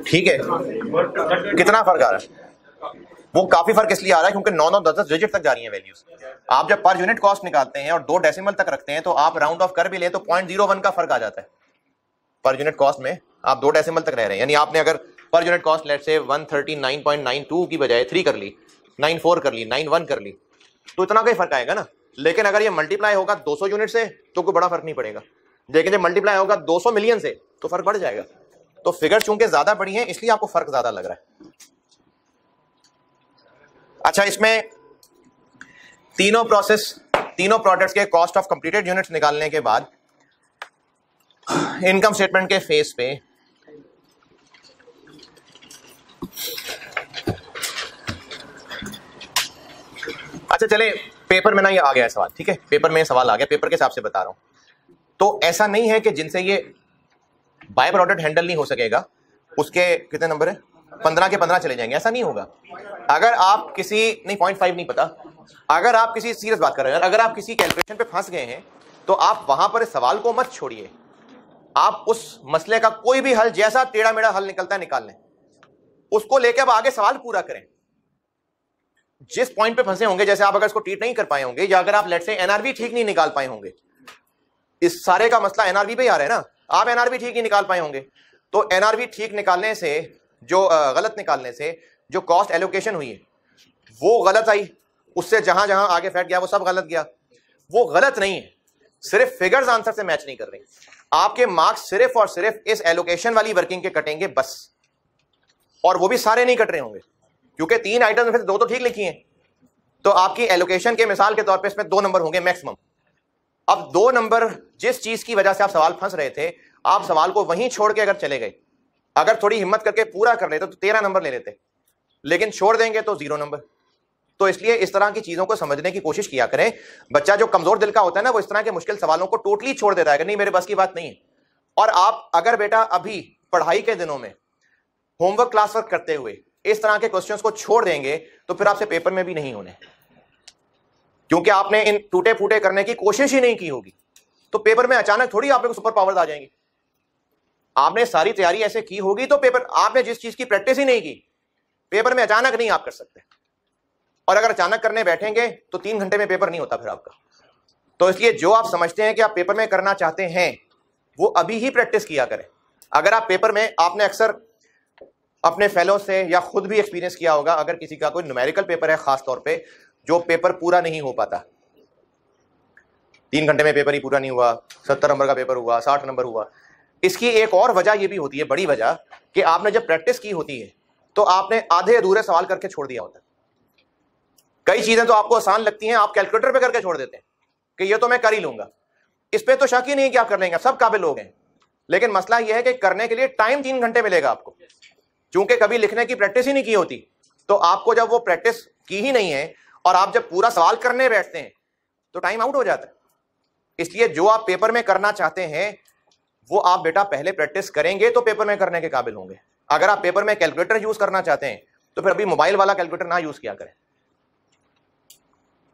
ठीक है। कितना फर्क आ रहा है? वो काफी फर्क इसलिए आ रहा है क्योंकि 9 10 डिजिट तक जा रही है वैल्यूज। आप जब पर यूनिट कॉस्ट निकालते हैं और 2 डेसिमल तक रखते हैं, तो आप राउंड ऑफ कर भी ले तो 0.01 का फर्क आ जाता है। पर यूनिट कॉस्ट में आप 2 डेसिमल तक रह रहे हैं, यानी आपने अगर पर यूनिट कॉस्ट लेट से 139.92 की बजाय 3 कर ली, 94 कर ली, 91 कर ली, तो इतना का ही फर्क आएगा ना। लेकिन अगर ये मल्टीप्लाई होगा 200 यूनिट से तो कोई बड़ा फर्क नहीं पड़ेगा, लेकिन जब मल्टीप्लाई होगा 200 मिलियन से तो फर्क बढ़ जाएगा। तो फिगर चूंकि ज्यादा बड़ी है इसलिए आपको फर्क ज्यादा लग रहा है। अच्छा, इसमें तीनों प्रोडक्ट्स के कॉस्ट ऑफ कंप्लीटेड यूनिट्स निकालने के बाद इनकम स्टेटमेंट के फेस पे अच्छा चले, पेपर में ना ये आ गया है सवाल, ठीक है, पेपर में सवाल आ गया, पेपर के हिसाब से बता रहा हूं। तो ऐसा नहीं है कि जिनसे ये बाय प्रोडक्ट हैंडल नहीं हो सकेगा उसके कितने नंबर है, 15 के 15 चले जाएंगे, ऐसा नहीं होगा। अगर आप किसी नहीं 0.5 नहीं पता, अगर आप किसी सीरियस बात कर रहे हैं, अगर आप किसी कैलकुलेशन पे फंस गए हैं तो आप वहां पर इस सवाल को मत छोड़िए, आप उस मसले का कोई भी हल जैसा टेढ़ा मेढ़ा हल निकलता है निकाल लें, उसको लेकर अब आगे सवाल पूरा करें। जिस पॉइंट पे फंसे होंगे, जैसे आप अगर इसको ट्रीट नहीं कर पाए होंगे, या अगर आप लेट से एनआरवी ठीक नहीं निकाल पाए होंगे, इस सारे का मसला एनआरवी पे आ रहा है ना, आप एनआरवी ठीक नहीं निकाल पाए होंगे, तो एनआरवी ठीक निकालने से जो गलत निकालने से जो कॉस्ट एलोकेशन हुई है वो गलत आई, उससे जहां जहां आगे फैट गया वो सब गलत गया। वो गलत नहीं है, सिर्फ फिगर्स आंसर से मैच नहीं कर रही। आपके मार्क्स सिर्फ और सिर्फ इस एलोकेशन वाली वर्किंग के कटेंगे बस, और वो भी सारे नहीं कट रहे होंगे क्योंकि 3 आइटम में से 2 तो ठीक लिखी हैं, तो आपकी एलोकेशन के मिसाल के तौर पे इसमें 2 नंबर होंगे मैक्सिमम। अब 2 नंबर जिस चीज की वजह से आप सवाल फंस रहे थे, आप सवाल को वहीं छोड़ के अगर चले गए, अगर थोड़ी हिम्मत करके पूरा कर लेते तो 13 नंबर ले लेते, लेकिन छोड़ देंगे तो 0 नंबर। तो इसलिए इस तरह की चीजों को समझने की कोशिश किया करें। बच्चा जो कमजोर दिल का होता है ना, वो इस तरह के मुश्किल सवालों को टोटली छोड़ देता है कि नहीं मेरे बस की बात नहीं है। और आप अगर बेटा अभी पढ़ाई के दिनों में होमवर्क क्लास वर्क करते हुए इस तरह के क्वेश्चंस को छोड़ देंगे तो फिर आपसे पेपर में भी नहीं होने, क्योंकि आपने इन टूटे फूटे करने की कोशिश ही नहीं की होगी। तो पेपर में अचानक थोड़ी आप लोग सुपर पावर्स आ जाएंगी। आपने सारी तैयारी ऐसे की होगी तो पेपर, आपने जिस चीज की प्रैक्टिस ही नहीं की, पेपर में अचानक नहीं आप कर सकते। और अगर अचानक करने बैठेंगे तो 3 घंटे में पेपर नहीं होता फिर आपका। तो इसलिए जो आप समझते हैं कि आप पेपर में करना चाहते हैं वो अभी ही प्रैक्टिस किया करें। अगर आप पेपर में, आपने अक्सर अपने फेलो से या खुद भी एक्सपीरियंस किया होगा, अगर किसी का कोई न्यूमेरिकल पेपर है खास तौर पे, जो पेपर पूरा नहीं हो पाता, 3 घंटे में पेपर ही पूरा नहीं हुआ, 70 नंबर का पेपर हुआ, 60 नंबर हुआ, इसकी एक और वजह यह भी होती है, बड़ी वजह, कि आपने जब प्रैक्टिस की होती है तो आपने आधे अधूरे सवाल करके छोड़ दिया होता है। कई चीजें तो आपको आसान लगती हैं, आप कैलकुलेटर पे करके छोड़ देते हैं कि ये तो मैं कर ही लूंगा। इस पे तो शक ही नहीं कि आप कर लेंगे, सब काबिल लोग हैं। लेकिन मसला यह है कि करने के लिए टाइम 3 घंटे मिलेगा आपको, क्योंकि कभी लिखने की प्रैक्टिस ही नहीं की होती। तो आपको जब वो प्रैक्टिस की ही नहीं है और आप जब पूरा सवाल करने बैठते हैं तो टाइम आउट हो जाता है। इसलिए जो आप पेपर में करना चाहते हैं वो आप बेटा पहले प्रैक्टिस करेंगे तो पेपर में करने के काबिल होंगे। अगर आप पेपर में कैलकुलेटर यूज करना चाहते हैं तो फिर अभी मोबाइल वाला कैलकुलेटर ना यूज किया करें।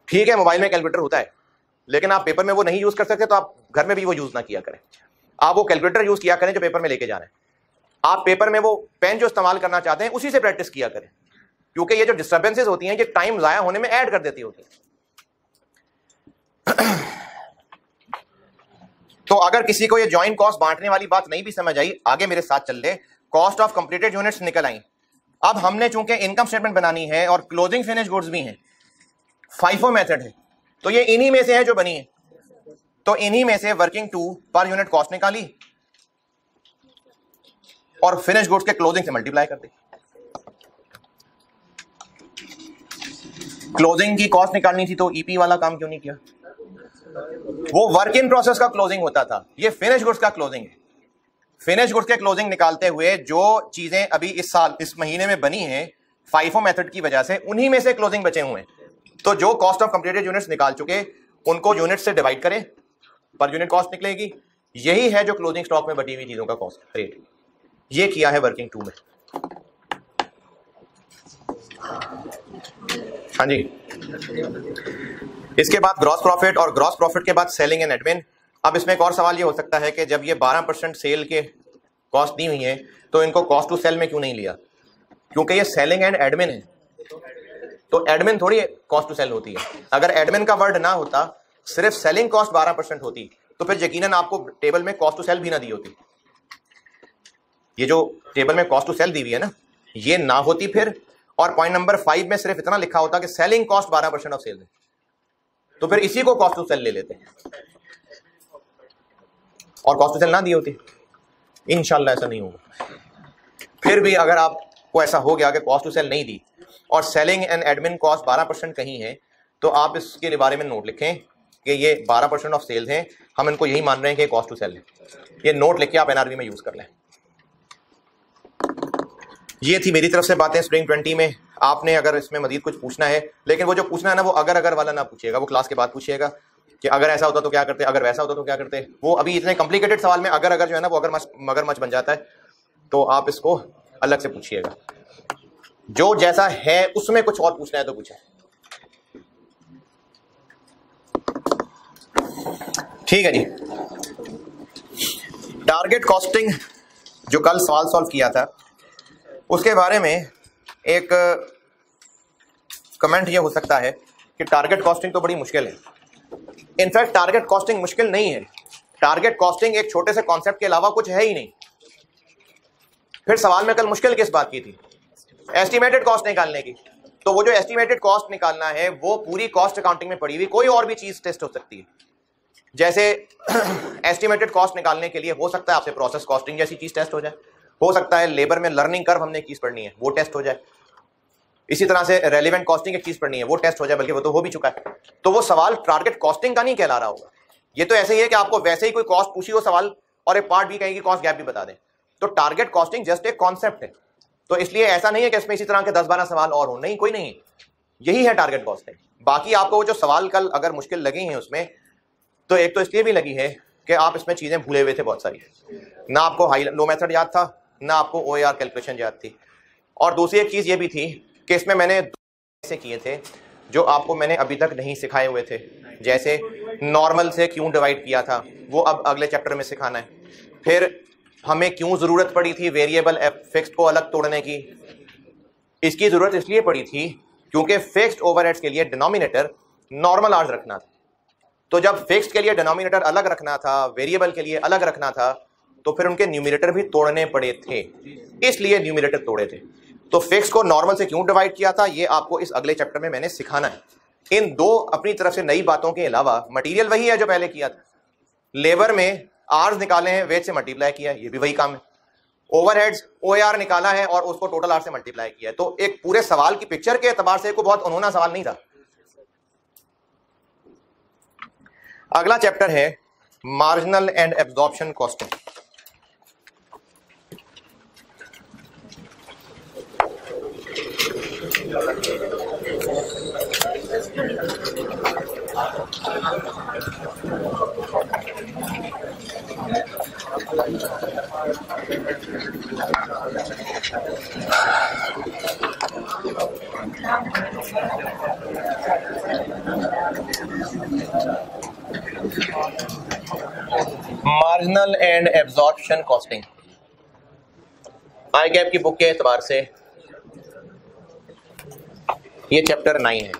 ठीक है, मोबाइल में कैलकुलेटर होता है, लेकिन आप पेपर में वो नहीं यूज कर सकते, तो आप घर में भी वो यूज ना किया करें। आप वो कैलकुलेटर यूज किया करें जो पेपर में लेके जाना है। आप पेपर में वो पेन जो इस्तेमाल करना चाहते हैं उसी से प्रैक्टिस किया करें, क्योंकि ये जो डिस्टर्बेंसेस होती हैं ये टाइम जाया होने में ऐड कर देती होती है। तो अगर किसी को ये जॉइंट कॉस्ट बांटने वाली बात नहीं भी समझ आई, आगे मेरे साथ चल ले। कॉस्ट ऑफ कंप्लीटेड यूनिट्स निकल आई। अब हमने चूंकि इनकम स्टेटमेंट बनानी है और क्लोजिंग फिनिश गुड्स भी हैं, फाइफो मेथड है, तो ये इन्हीं में से है जो बनी है। तो इन्हीं में से working two per unit cost निकाली और फिनिश गुड्स के क्लोजिंग से मल्टीप्लाई कर दी। क्लोजिंग की कॉस्ट निकालनी थी तो ईपी वाला काम क्यों नहीं किया? वो वर्क इन प्रोसेस का क्लोजिंग होता था, ये फिनिश गुड्स का क्लोजिंग है। फिनिश गुड्स के क्लोजिंग निकालते हुए जो चीजें अभी इस साल इस महीने में बनी हैं फाइफो मेथड की वजह से, उन्हीं में से क्लोजिंग बचे हुए हैं। तो जो कॉस्ट ऑफ कंप्लीटेड यूनिट्स निकाल चुके उनको यूनिट से डिवाइड करें, पर यूनिट कॉस्ट निकलेगी। यही है जो क्लोजिंग स्टॉक में बटी हुई चीजों का कॉस्ट रेट। ये किया है वर्किंग टू में। हाँ जी, इसके बाद ग्रॉस प्रॉफिट और ग्रॉस प्रॉफिट के बाद सेलिंग एंड एडमिन। अब इसमें एक और सवाल ये हो सकता है कि जब ये 12% सेल के कॉस्ट दी हुई है तो इनको कॉस्ट टू सेल में क्यों नहीं लिया? क्योंकि ये सेलिंग एंड एडमिन है, तो एडमिन थोड़ी कॉस्ट टू सेल होती है। अगर एडमिन का वर्ड ना होता, सिर्फ सेलिंग कॉस्ट 12% होती, तो फिर यकीनन आपको टेबल में कॉस्ट टू सेल भी ना दी होती। ये जो टेबल में कॉस्ट टू सेल दी हुई है ना, ये ना होती फिर, और पॉइंट नंबर 5 में सिर्फ इतना लिखा होता कि सेलिंग कॉस्ट 12% ऑफ सेल है, तो फिर इसी को कॉस्ट टू सेल ले लेते और कॉस्ट टू सेल ना दी होती। इंशाल्लाह ऐसा नहीं होगा। फिर भी अगर आपको ऐसा हो गया कि कॉस्ट टू सेल नहीं दी और सेलिंग एंड एडमिन कॉस्ट 12% कहीं है, तो आप इसके बारे में नोट लिखें कि ये 12% ऑफ सेल्स हैं, हम इनको यही मान रहे हैं कि कॉस्ट टू सेल है। ये नोट लिख के आप एनआरवी में यूज कर लें। ये थी मेरी तरफ से बातें स्प्रिंग 20 में। आपने अगर इसमें मजीद कुछ पूछना है, लेकिन वो जो पूछना है ना, वो अगर वाला ना पूछिएगा, वो क्लास के बाद पूछिएगा कि अगर ऐसा होता तो क्या करते, अगर वैसा होता तो क्या करते। वो अभी इतने कॉम्प्लिकेटेड सवाल में अगर जो है ना, वो अगर मगरमच्छ बन जाता है, तो आप इसको अलग से पूछिएगा। जो जैसा है उसमें कुछ और पूछना है तो पूछे। ठीक है जी। टारगेट कॉस्टिंग जो कल सवाल सॉल्व किया था, उसके बारे में एक कमेंट ये हो सकता है कि टारगेट कॉस्टिंग तो बड़ी मुश्किल है। इनफैक्ट टारगेट कॉस्टिंग मुश्किल नहीं है। टारगेट कॉस्टिंग एक छोटे से कॉन्सेप्ट के अलावा कुछ है ही नहीं। फिर सवाल में कल मुश्किल किस बात की थी? एस्टिमेटेड कॉस्ट निकालने की। तो वो जो एस्टिमेटेड कॉस्ट निकालना है वो पूरी कॉस्ट अकाउंटिंग में पड़ी हुई कोई और भी चीज टेस्ट हो सकती है। जैसे एस्टिमेटेड कॉस्ट निकालने के लिए हो सकता है आपसे प्रोसेस कॉस्टिंग जैसी चीज टेस्ट हो जाए, हो सकता है लेबर में लर्निंग कर्व हमने चीज पढ़नी है वो टेस्ट हो जाए, इसी तरह से रेलेवेंट कॉस्टिंग एक चीज पढ़नी है वो टेस्ट हो जाए, बल्कि वो तो हो भी चुका है। तो वो सवाल टारगेट कॉस्टिंग का नहीं कहला रहा होगा। ये तो ऐसे ही है कि आपको वैसे ही कोई कॉस्ट पूछी हो सवाल और एक पार्ट भी कहेंगे कॉस्ट गैप भी बता दें। तो टारगेट कॉस्टिंग जस्ट एक कॉन्सेप्ट है। तो इसलिए ऐसा नहीं है कि इसमें इसी तरह के 10-12 सवाल और हो, नहीं, कोई नहीं, यही है टारगेट कॉस्टिंग। बाकी आपको वो जो सवाल कल अगर मुश्किल लगी हैं उसमें, तो एक तो इसलिए भी लगी है कि आप इसमें चीजें भूले हुए थे बहुत सारी, ना आपको हाई लो मेथड याद था, ना आपको OAR कैलकुलेशन याद थी, और दूसरी एक चीज ये भी थी कि इसमें मैंने ऐसे किए थे जो आपको मैंने अभी तक नहीं सिखाए हुए थे। जैसे नॉर्मल से क्यों डिवाइड किया था, वो अब अगले चैप्टर में सिखाना है। फिर हमें क्यों जरूरत पड़ी थी वेरिएबल फिक्स्ड को अलग तोड़ने की? इसकी जरूरत इसलिए पड़ी थी क्योंकि फिक्स्ड ओवरहेड्स के लिए डिनोमिनेटर नॉर्मल आर्स रखना था। तो जब फिक्स्ड के लिए डिनोमिनेटर अलग रखना था, वेरिएबल के लिए अलग रखना था, तो फिर उनके न्यूमिनेटर भी तोड़ने पड़े थे, इसलिए न्यूमिनेटर तोड़े थे। तो फिक्स को नॉर्मल से क्यों डिवाइड किया था, ये आपको इस अगले चैप्टर में मैंने सिखाना है। इन दो अपनी तरफ से नई बातों के अलावा मटेरियल वही है जो पहले किया था। लेबर में आर्स निकाले हैं, वेज से मल्टीप्लाई किया, ये भी वही काम है। ओवरहेड्स OAR निकाला है और उसको टोटल आर से मल्टीप्लाई किया है। तो एक पूरे सवाल की पिक्चर के एतबार से कोई बहुत अनहोना सवाल नहीं था। अगला चैप्टर है marginal and absorption costing. Marginal and absorption costing IGAP की बुक के एतबार से ये चैप्टर 9 है।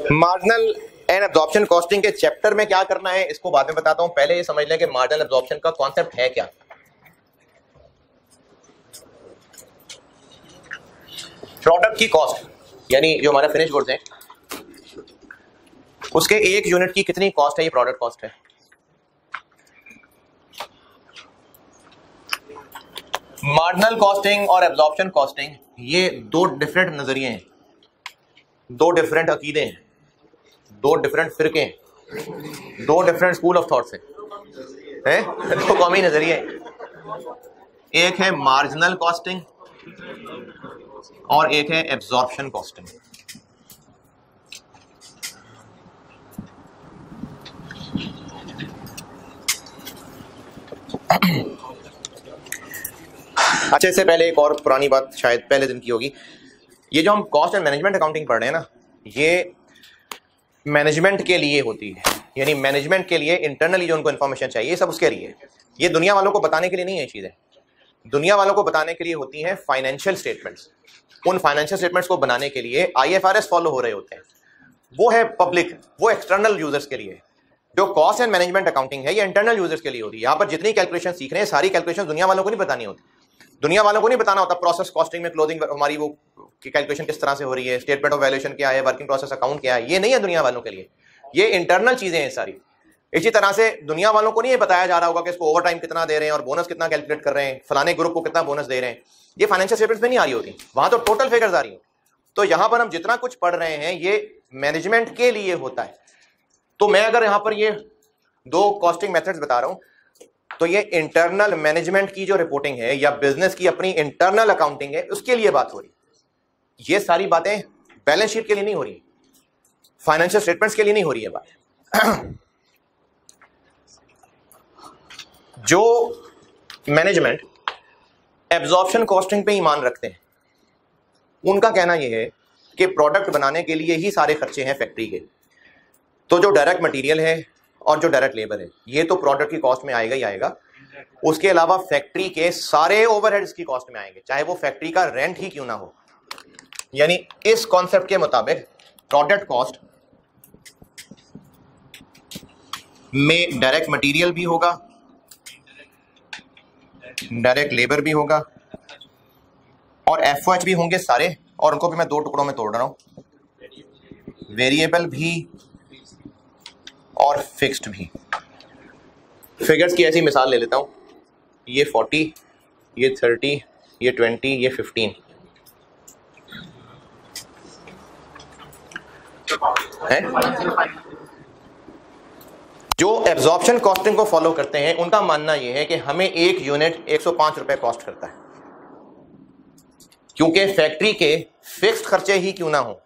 मार्जिनल एंड एब्जॉर्प्शन कॉस्टिंग के चैप्टर में क्या करना है इसको बाद में बताता हूं, पहले ये समझ लें कि मार्जिनल एब्जॉर्प्शन का कॉन्सेप्ट है क्या। प्रोडक्ट की कॉस्ट यानी जो हमारा फिनिश गुड्स है उसके एक यूनिट की कितनी कॉस्ट है, ये प्रोडक्ट कॉस्ट है। मार्जिनल कॉस्टिंग और एब्जॉर्प्शन कॉस्टिंग ये दो डिफरेंट नजरिए हैं, दो डिफरेंट अकीदे हैं, दो डिफरेंट फिरके हैं, दो डिफरेंट स्कूल ऑफ थॉट्स हैं, दो कौमी नजरिए। एक है मार्जिनल कॉस्टिंग और एक है एब्जॉर्प्शन कॉस्टिंग। अच्छा, इससे पहले एक और पुरानी बात शायद पहले दिन की होगी, ये जो हम कॉस्ट एंड मैनेजमेंट अकाउंटिंग पढ़ रहे हैं ना, ये मैनेजमेंट के लिए होती है, यानी मैनेजमेंट के लिए इंटरनली जो उनको इन्फॉर्मेशन चाहिए सब उसके लिए। ये दुनिया वालों को बताने के लिए नहीं है चीजें, दुनिया वालों को बताने के लिए होती हैं फाइनेंशियल स्टेटमेंट्स। उन फाइनेंशियल स्टेटमेंट्स को बनाने के लिए IFRS फॉलो हो रहे होते हैं, वो है पब्लिक, वो एक्सटर्नल यूजर्स के लिए। जो कॉस्ट एंड मैनेजमेंट अकाउंटिंग है ये इंटरनल यूजर्स के लिए होती है। यहाँ पर जितनी कैलकुलेशन सीख रहे हैं सारी कैलकुलेशन दुनिया वालों को नहीं बतानी होती, दुनिया वालों को नहीं बताना होता प्रोसेस कॉस्टिंग में क्लोजिंग हमारी वो की कैलकुलेशन किस तरह से हो रही है, स्टेटमेंट ऑफ वैल्यूएशन क्या है, वर्किंग प्रोसेस अकाउंट क्या है, ये नहीं है दुनिया वालों के लिए, ये इंटरनल चीजें हैं सारी। इसी तरह से दुनिया वालों को नहीं ये बताया जा रहा होगा कि इसको ओवर टाइम कितना दे रहे हैं और बोनस कितना कैलकुलेट कर रहे हैं, फलाने ग्रुप को कितना बोनस दे रहे हैं, ये फाइनेंशियल स्टेटमेंट में नहीं आ रही होती, वहां तो टोटल फिगर्स आ रही है। तो यहां पर हम जितना कुछ पढ़ रहे हैं ये मैनेजमेंट के लिए होता है। तो मैं अगर यहां पर ये दो कॉस्टिंग मेथड्स बता रहा हूं तो ये इंटरनल मैनेजमेंट की जो रिपोर्टिंग है या बिजनेस की अपनी इंटरनल अकाउंटिंग है उसके लिए बात हो रही। ये सारी बातें बैलेंस शीट के लिए नहीं हो रही, फाइनेंशियल स्टेटमेंट्स के लिए नहीं हो रही है बात। जो मैनेजमेंट एब्जॉर्प्शन कॉस्टिंग पे ईमान रखते हैं उनका कहना यह है कि प्रोडक्ट बनाने के लिए ही सारे खर्चे हैं फैक्ट्री के, तो जो डायरेक्ट मटेरियल है और जो डायरेक्ट लेबर है ये तो प्रोडक्ट की कॉस्ट में आएगा ही आएगा, उसके अलावा फैक्ट्री के सारे ओवरहेड्स की कॉस्ट में आएंगे, चाहे वो फैक्ट्री का रेंट ही क्यों ना हो। यानी इस कॉन्सेप्ट के मुताबिक प्रोडक्ट कॉस्ट में डायरेक्ट मटेरियल भी होगा, डायरेक्ट लेबर भी होगा और FOH भी होंगे सारे, और उनको भी मैं दो टुकड़ों में तोड़ रहा हूं, वेरिएबल भी और फिक्स्ड भी। फिगर्स की ऐसी मिसाल ले लेता हूं, ये 40, ये 30, ये 20, ये 15 है। जो एब्जॉर्प्शन कॉस्टिंग को फॉलो करते हैं उनका मानना यह है कि हमें एक यूनिट 105 रुपए कॉस्ट करता है, क्योंकि फैक्ट्री के फिक्स्ड खर्चे ही क्यों ना हो,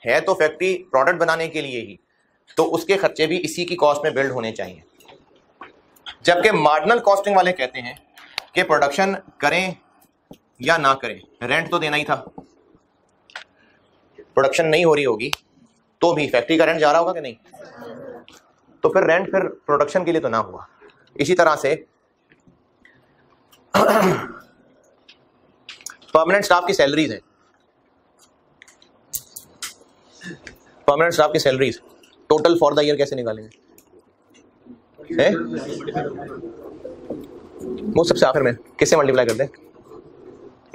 है तो फैक्ट्री प्रोडक्ट बनाने के लिए ही, तो उसके खर्चे भी इसी की कॉस्ट में बिल्ड होने चाहिए। जबकि मार्जिनल कॉस्टिंग वाले कहते हैं कि प्रोडक्शन करें या ना करें रेंट तो देना ही था, प्रोडक्शन नहीं हो रही होगी तो भी फैक्ट्री का रेंट जा रहा होगा कि नहीं, तो फिर रेंट फिर प्रोडक्शन के लिए तो ना हुआ। इसी तरह से परमानेंट स्टाफ की सैलरीज है, परमानेंट स्टाफ की salaries total for the year कैसे निकालेंगे, है वो सबसे आखिर में किससे मल्टीप्लाई कर दें?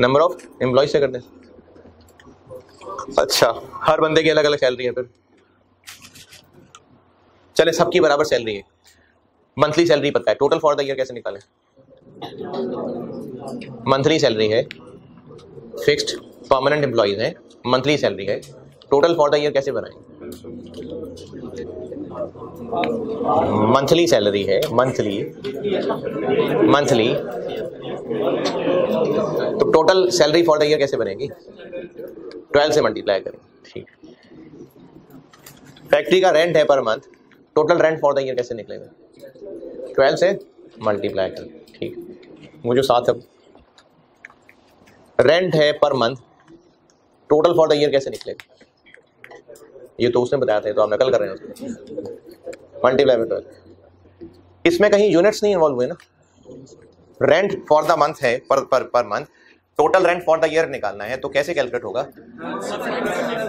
नंबर ऑफ एम्प्लॉय से कर दें। अच्छा, हर बंदे की अलग अलग सैलरी है फिर। चले सबकी बराबर सैलरी है, मंथली सैलरी पता है, टोटल फॉर द ईयर कैसे निकालें? मंथली सैलरी है, फिक्स्ड परमानेंट एम्प्लॉइज है, मंथली सैलरी है, टोटल फॉर द ईयर कैसे बनाएं? मंथली सैलरी है, मंथली तो total salary for the year कैसे बनेगी? 12 से मल्टीप्लाई करें। ठीक, फैक्ट्री का रेंट है per month, total rent for the year कैसे निकलेगा? 12 से मल्टीप्लाई करें। ठीक, मुझे साथ अब रेंट है per month, total for the year कैसे निकलेगा? ये तो उसने बताया था, तो आप नकल कर रहे हैं उसको। मल्टीप्लाई बाय 12, इसमें कहीं यूनिट्स नहीं इन्वॉल्व हुए ना। रेंट फॉर द मंथ है per month, total rent for the year निकालना है, तो कैसे कैलकुलेट होगा?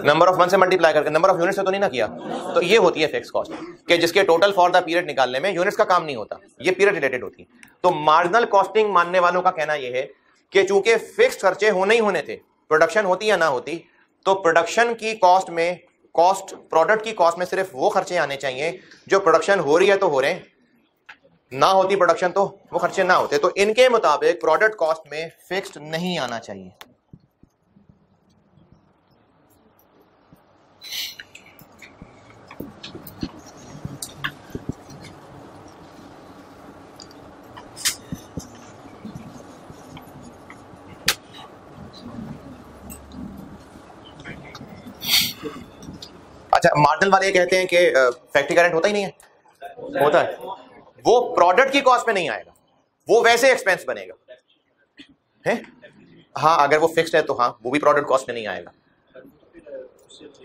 नंबर ऑफ मंथ से मल्टीप्लाई करके, नंबर ऑफ यूनिट से तो नहीं ना किया। तो ये होती है फिक्स कॉस्ट, कि जिसके टोटल फॉर द पीरियड निकालने में यूनिट्स का काम नहीं होता, ये पीरियड रिलेटेड होती है। तो मार्जिनल कॉस्टिंग मानने वालों का कहना यह है कि चूंकि फिक्स खर्चे होने ही होने थे, प्रोडक्शन होती या ना होती, तो प्रोडक्शन की कॉस्ट में, कॉस्ट प्रोडक्ट की कॉस्ट में सिर्फ वो खर्चे आने चाहिए जो प्रोडक्शन हो रही है तो हो रहे हैं, ना होती प्रोडक्शन तो वो खर्चे ना होते। तो इनके मुताबिक प्रोडक्ट कॉस्ट में फिक्स्ड नहीं आना चाहिए। अच्छा, मार्जिनल वाले कहते हैं कि फैक्ट्री का रेंट होता ही नहीं है, होता है, वो प्रोडक्ट की कॉस्ट में नहीं आएगा, वो वैसे एक्सपेंस बनेगा है। हाँ, अगर वो फिक्स्ड है तो हाँ, वो भी प्रोडक्ट कॉस्ट में नहीं आएगा।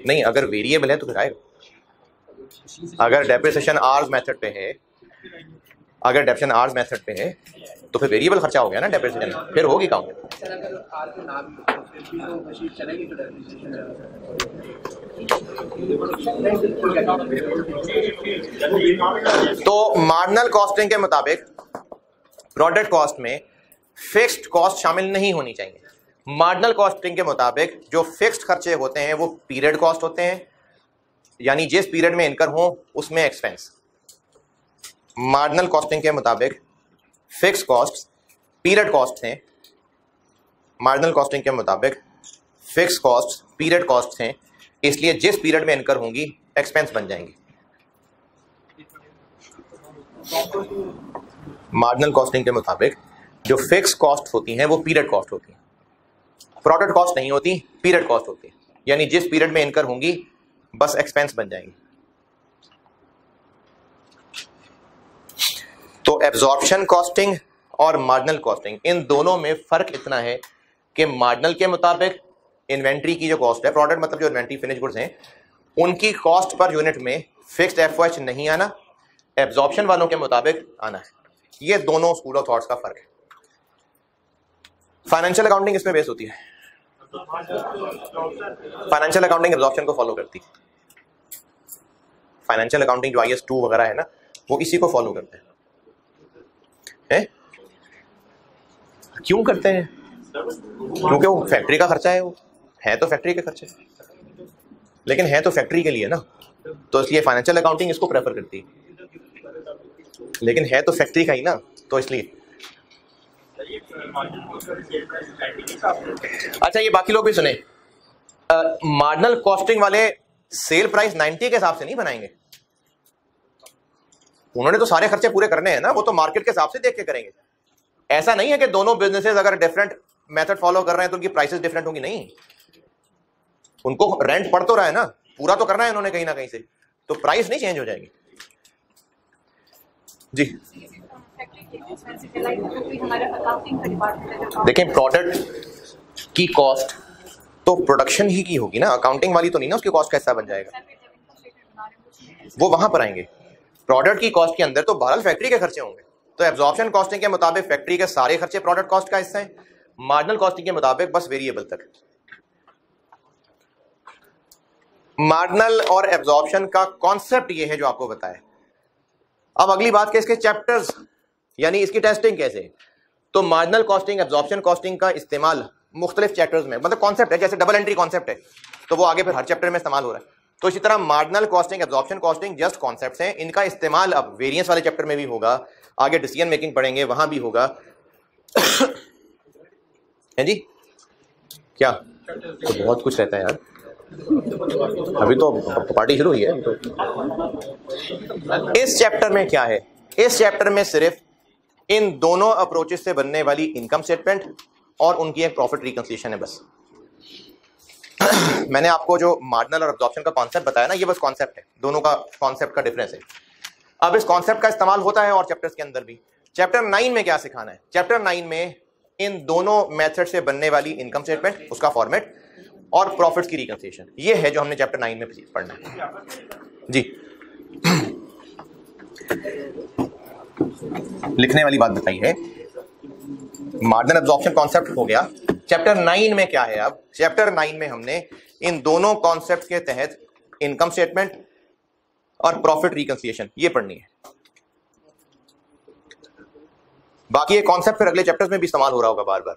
नहीं, अगर वेरिएबल है तो फिर आएगा। अगर डेप्रिसिएशन आवर्स मेथड पे है, अगर डेप्रिसिएशन आवर्स मेथड पे है तो फिर वेरिएबल खर्चा हो गया ना डेप्रिसिएशन, फिर होगी काउंट। तो मार्जिनल कॉस्टिंग के मुताबिक प्रोडक्ट कॉस्ट में फिक्स्ड कॉस्ट शामिल नहीं होनी चाहिए। मार्जिनल कॉस्टिंग के मुताबिक जो फिक्स्ड खर्चे होते हैं वो पीरियड कॉस्ट होते हैं, यानी जिस पीरियड में इनकर हो उसमें एक्सपेंस। मार्जिनल कॉस्टिंग के मुताबिक फिक्स कॉस्ट पीरियड कॉस्ट हैं, मार्जिनल कॉस्टिंग के मुताबिक फिक्स कॉस्ट पीरियड कॉस्ट हैं, इसलिए जिस पीरियड में इनकर होंगी एक्सपेंस बन जाएंगी। मार्जिनल कॉस्टिंग के मुताबिक जो फिक्स कॉस्ट होती हैं वो पीरियड कॉस्ट होती हैं, प्रोडक्ट कॉस्ट नहीं होती, पीरियड कॉस्ट होती है, यानी जिस पीरियड में इनकर होंगी बस एक्सपेंस बन जाएंगी। तो एब्जॉर्प्शन कॉस्टिंग और मार्जिनल कॉस्टिंग, इन दोनों में फर्क इतना है कि मार्जिनल के मुताबिक इन्वेंट्री की जो कॉस्ट है, प्रोडक्ट मतलब जो इन्वेंट्री फिनिश गुड्स हैं, उनकी कॉस्ट पर यूनिट में फिक्स्ड एफओएच नहीं आना, एब्जॉर्प्शन वालों के मुताबिक आना है। ये दोनों स्कूल ऑफ थॉट्स का फर्क है। फाइनेंशियल अकाउंटिंग इसमें बेस होती है, फाइनेंशियल अकाउंटिंग एब्जॉर्प्शन को फॉलो करती है। फाइनेंशियल अकाउंटिंग जो IS 2 वगैरह है ना, वो इसी को फॉलो करते हैं। क्यों करते हैं? क्योंकि वो फैक्ट्री का खर्चा है, वो है तो फैक्ट्री के खर्चे, लेकिन है तो फैक्ट्री के लिए ना, तो इसलिए फाइनेंशियल अकाउंटिंग इसको प्रेफर करती है, लेकिन है तो फैक्ट्री का ही ना, तो इसलिए। अच्छा, ये बाकी लोग भी सुने, मार्जिनल कॉस्टिंग वाले सेल प्राइस 90 के हिसाब से नहीं बनाएंगे, उन्होंने तो सारे खर्चे पूरे करने हैं ना, वो तो मार्केट के हिसाब से देख के करेंगे। ऐसा नहीं है कि दोनों बिजनेसेस अगर डिफरेंट मेथड फॉलो कर रहे हैं तो उनकी प्राइसेस डिफरेंट होंगी, नहीं, उनको रेंट पड़ तो रहा है ना, पूरा तो करना है उन्होंने कहीं ना कहीं से, तो प्राइस नहीं चेंज हो जाएगी। जी देखें, प्रोडक्ट की कॉस्ट तो प्रोडक्शन ही की होगी ना, अकाउंटिंग वाली तो नहीं ना, उसकी कॉस्ट कैसा बन जाएगा, वो वहां पर आएंगे। प्रोडक्ट की कॉस्ट के अंदर तो बहरहाल फैक्ट्री के खर्चे होंगे, तो एब्जॉर्प्शन कॉस्टिंग के मुताबिक फैक्ट्री के सारे खर्चे प्रोडक्ट कॉस्ट का हिस्सा है, मार्जिनल कॉस्टिंग के मुताबिक बस वेरिएबल तक। मार्जिनल और एब्जॉर्प्शन का कॉन्सेप्ट ये है जो आपको बताया, अब अगली बात कि इसके चैप्टर्स यानी इसकी टेस्टिंग कैसे। तो मार्जिनल कॉस्टिंग, एब्जॉर्प्शन कॉस्टिंग का इस्तेमाल मुख्तलिफ चैप्टर्स में, मतलब कॉन्सेप्ट है, जैसे डबल एंट्री कॉन्सेप्ट है तो वो आगे फिर हर चैप्टर में इस्तेमाल हो रहा है। तो इसी तरह marginal costing, absorption costing just concepts हैं, इनका इस्तेमाल अब वेरिएंस वाले चैप्टर में भी होगा, आगे डिसीजन मेकिंग पढ़ेंगे वहां भी होगा। है जी, क्या तो बहुत कुछ रहता है यार, अभी तो पार्टी शुरू हुई है। तो इस चैप्टर में क्या है, इस चैप्टर में सिर्फ इन दोनों अप्रोचेस से बनने वाली इनकम स्टेटमेंट और उनकी एक प्रॉफिट रिकंसिलिएशन है बस। मैंने आपको जो मार्जिनल और एब्जॉर्प्शन का कॉन्सेप्ट बताया ना, ये बस कॉन्सेप्ट है, दोनों का कॉन्सेप्ट का डिफरेंस है। अब इस कॉन्सेप्ट का इस्तेमाल होता है और चैप्टर्स के अंदर भी। चैप्टर 9 में क्या सिखाना है, चैप्टर 9 में इन दोनों मेथड से बनने वाली इनकम स्टेटमेंट, उसका फॉर्मेट और प्रॉफिट्स की रिकंसिलिएशन, ये है जो हमने चैप्टर 9 में पढ़ना है जी। लिखने वाली बात बताई है, मार्जिनल एब्जॉर्प्शन कॉन्सेप्ट हो गया। चैप्टर 9 में क्या है, अब चैप्टर 9 में हमने इन दोनों कॉन्सेप्ट के तहत इनकम स्टेटमेंट और प्रॉफिट रिकंसिलिएशन ये पढ़नी है। बाकी ये कॉन्सेप्ट फिर अगले चैप्टर्स में भी इस्तेमाल हो रहा होगा बार बार।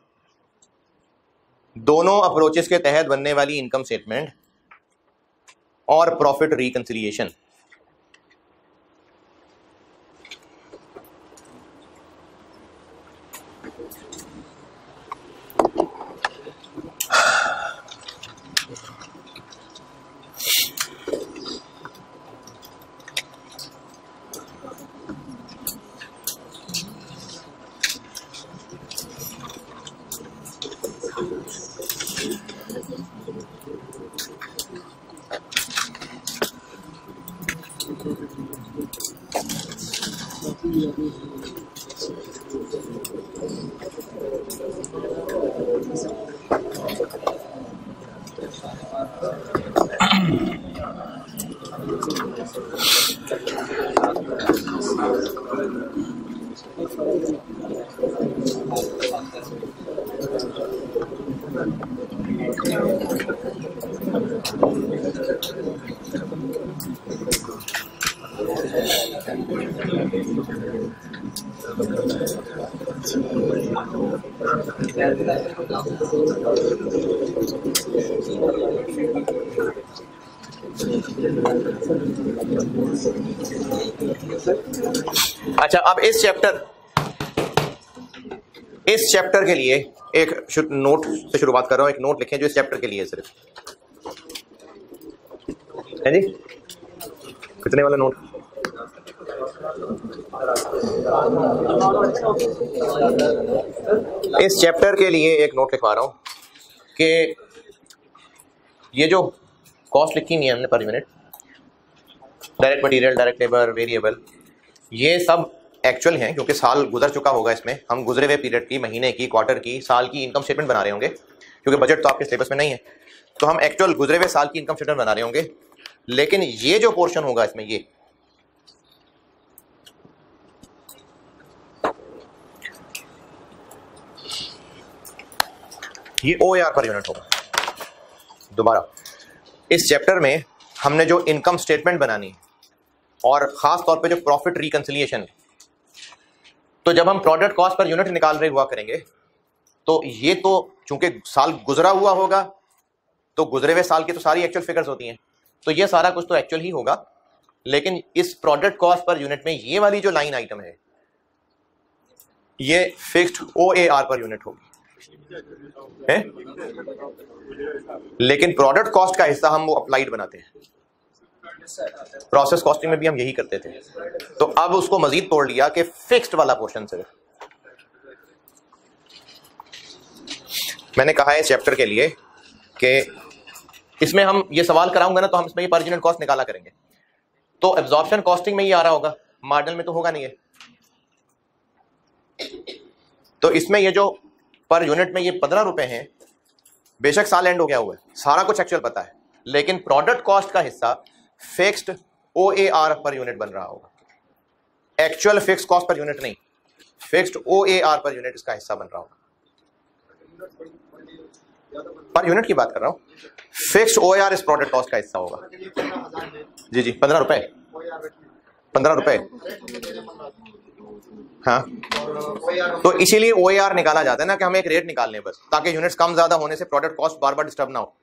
दोनों अप्रोचेस के तहत बनने वाली इनकम स्टेटमेंट और प्रॉफिट रिकंसिलिएशन। अच्छा, अब इस चैप्टर के लिए एक नोट से शुरुआत कर रहा हूं। एक नोट लिखें जो इस चैप्टर के लिए सिर्फ है जी। कितने वाला नोट? इस चैप्टर के लिए एक नोट लिखवा रहा हूं कि ये जो कॉस्ट लिखी नहीं है हमने per unit, direct material, direct labour, variable, ये सब एक्चुअल हैं क्योंकि साल गुजर चुका होगा। इसमें हम गुजरे हुए पीरियड की, महीने की, क्वार्टर की, साल की इनकम स्टेटमेंट बना रहे होंगे क्योंकि बजट तो आपके सिलेबस में नहीं है, तो हम एक्चुअल गुजरे हुए साल की इनकम स्टेटमेंट बना रहे होंगे। लेकिन ये जो पोर्शन होगा इसमें, ये OAR पर यूनिट होगा। दोबारा, इस चैप्टर में हमने जो इनकम स्टेटमेंट बनानी है और खास तौर पे जो प्रॉफिट रिकंसिलिएशन है, तो जब हम प्रोडक्ट कॉस्ट पर यूनिट निकाल रहे हुआ करेंगे तो ये तो चूंकि साल गुजरा हुआ होगा तो गुजरे हुए साल की तो सारी एक्चुअल फिगर्स होती हैं, तो ये सारा कुछ तो एक्चुअल ही होगा। लेकिन इस प्रोडक्ट कॉस्ट पर यूनिट में ये वाली जो लाइन आइटम है ये फिक्स्ड OAR पर यूनिट होगी है? लेकिन प्रोडक्ट कॉस्ट का हिस्सा हम वो अप्लाइड बनाते हैं। प्रोसेस कॉस्टिंग में भी हम यही करते थे, तो अब उसको मजीद तोड़ लिया कि फिक्स्ड वाला पोर्शन सिर्फ। मैंने कहा है इस चैप्टर के लिए कि इसमें हम ये सवाल कराऊंगा ना तो हम इसमें ये पर यूनिट कॉस्ट निकाला करेंगे, तो एब्जॉर्प्शन कॉस्टिंग में ये आ रहा होगा, मार्जिनल में तो होगा नहीं है। तो इसमें ये जो पर यूनिट में ये 15 रुपए हैं, बेशक साल एंड हो गया हुआ है, सारा कुछ एक्चुअल पता है, लेकिन प्रोडक्ट कॉस्ट का हिस्सा फिक्स्ड OAR पर यूनिट बन रहा होगा। Actual fixed cost per unit नहीं, फिक्स्ड OAR पर यूनिट इसका हिस्सा बन रहा होगा। पर यूनिट की बात कर रहा हूं, फिक्स्ड OAR इस प्रोडक्ट कॉस्ट का हिस्सा होगा। जी 15 रुपए 15 रुपए। हाँ, तो इसीलिए OAR निकाला जाता है ना, कि हमें एक रेट निकालने बस, ताकि यूनिट्स कम ज्यादा होने से प्रोडक्ट कॉस्ट बार बार डिस्टर्ब ना हो।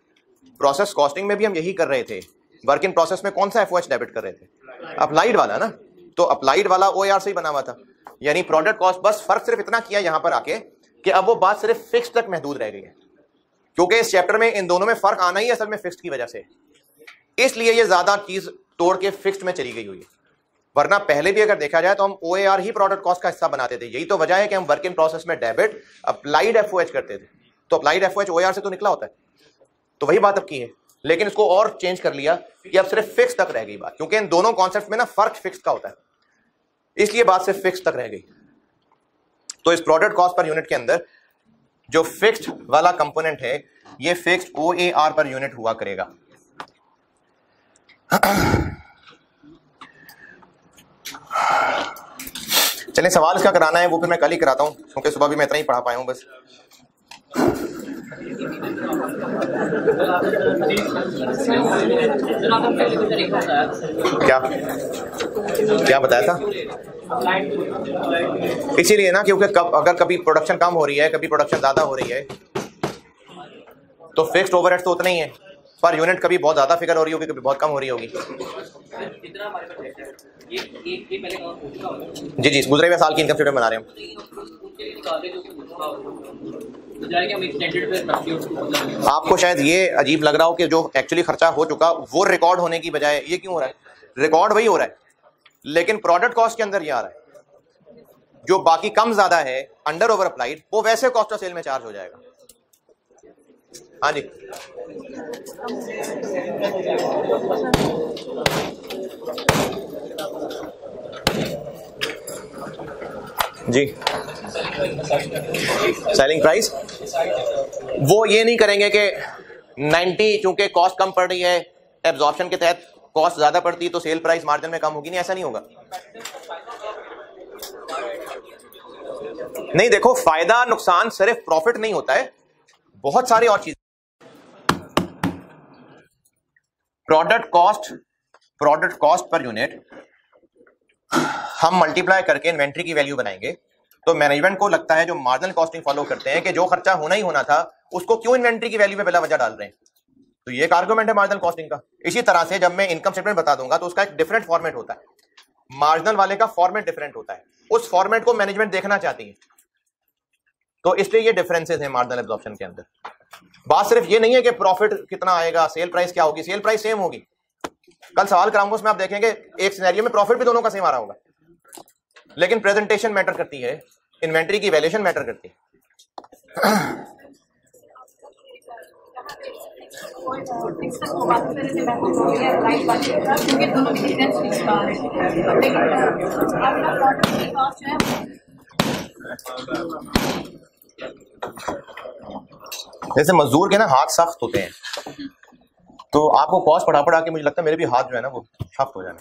प्रोसेस कॉस्टिंग में भी हम यही कर रहे थे। वर्क इन प्रोसेस में कौन सा FOH डेबिट कर रहे थे? अप्लाइड वाला ना। तो अप्लाइड वाला OAR से ही बना हुआ था, यानी प्रोडक्ट कॉस्ट। बस फर्क सिर्फ इतना किया यहां पर आके कि अब वो बात सिर्फ फिक्स तक महदूद रह गई है, क्योंकि इस चैप्टर में इन दोनों में फर्क आना ही असल में फिक्स की वजह से, इसलिए ये ज्यादा चीज तोड़ के फिक्स्ड में चली गई हुई है। वरना पहले भी अगर देखा जाए तो हम OAR ही प्रोडक्ट कॉस्ट का हिस्सा बनाते थे। यही तो वजह है कि हम वर्क इन प्रोसेस में डेबिट अप्लाइड FOH करते थे। तो अप्लाइड FOH OAR से तो निकला होता है, तो वही बात अब की है। लेकिन इसको और चेंज कर लिया कि अब सिर्फ फिक्स तक रह गई बात, क्योंकि इन दोनों कॉन्सेप्ट में ना फर्क फिक्स का होता है, इसलिए बात सिर्फ फिक्स तक रह गई। तो इस प्रोडक्ट कॉस्ट पर यूनिट के अंदर जो फिक्स्ड वाला कंपोनेंट है, ये फिक्स्ड OAR पर यूनिट हुआ करेगा। चलिए, सवाल इसका कराना है वो फिर मैं कल ही कराता हूं, क्योंकि सुबह भी मैं इतना ही पढ़ा पाया हूं बस। क्या क्या बताया था? इसीलिए ना, क्योंकि अगर कभी प्रोडक्शन कम हो रही है, कभी प्रोडक्शन ज्यादा हो रही है, तो फिक्स्ड ओवरहेड तो उतना ही है, पर यूनिट कभी बहुत ज्यादा फिगर हो रही होगी, कभी बहुत कम हो रही होगी। जी जी, गुजरे हुए साल की इनकम स्टेटमेंट बना रहे हैं हम। आपको शायद ये अजीब लग रहा हो कि जो एक्चुअली खर्चा हो चुका वो रिकॉर्ड होने की बजाय ये क्यों हो रहा है? रिकॉर्ड वही हो रहा है, लेकिन प्रोडक्ट कॉस्ट के अंदर ये आ रहा है। जो बाकी कम ज्यादा है अंडर ओवर अप्लाइड, वो वैसे कॉस्ट ऑफ सेल में चार्ज हो जाएगा। हाँ जी, जी। सेलिंग प्राइस वो ये नहीं करेंगे कि 90 चूंकि कॉस्ट कम पड़ रही है, एब्जॉर्प्शन के तहत कॉस्ट ज्यादा पड़ती है तो सेल प्राइस मार्जिन में कम होगी, नहीं, ऐसा नहीं होगा। नहीं, देखो, फायदा नुकसान सिर्फ प्रॉफिट नहीं होता है, बहुत सारी और चीजें। प्रोडक्ट कॉस्ट पर यूनिट हम मल्टीप्लाई करके इन्वेंट्री की वैल्यू बनाएंगे। तो मैनेजमेंट को लगता है, जो मार्जिनल कॉस्टिंग फॉलो करते हैं, कि जो खर्चा होना ही होना था उसको क्यों इन्वेंट्री की वैल्यू पे बिला वजह डाल रहे हैं। तो ये एक आर्गुमेंट है मार्जिनल कॉस्टिंग का। इसी तरह से जब मैं इनकम स्टेटमेंट बता दूंगा तो उसका एक डिफरेंट फॉर्मेट होता है, मार्जिनल वाले का फॉर्मेट डिफरेंट होता है, उस फॉर्मेट को मैनेजमेंट देखना चाहती है। तो इसलिए ये डिफरेंसेस हैं मार्जिनल एब्जॉर्प्शन के अंदर। बात सिर्फ ये नहीं है कि प्रॉफिट कितना आएगा, सेल प्राइस क्या होगी, सेल प्राइस सेम होगी। कल सवाल कराऊंगा उसमें आप देखेंगे एक सिनेरियो में प्रॉफिट भी दोनों का सेम आ रहा होगा, लेकिन प्रेजेंटेशन मैटर करती है, इन्वेंट्री की वैल्यूएशन मैटर करती है। जैसे मजदूर के ना हाथ सख्त होते हैं, तो आपको कॉस्ट पढ़ा पढ़ा के मुझे लगता है मेरे भी हाथ जो है ना वो सख्त हो जाने।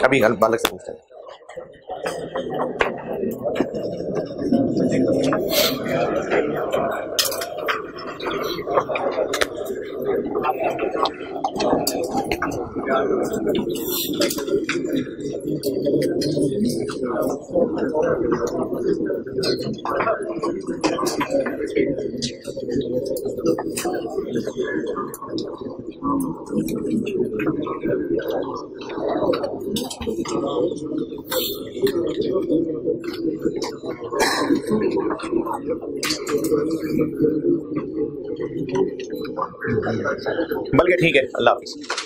अभी बालक से पूछते हैं। बल्कि ठीक है, अल्लाह हाफिज़।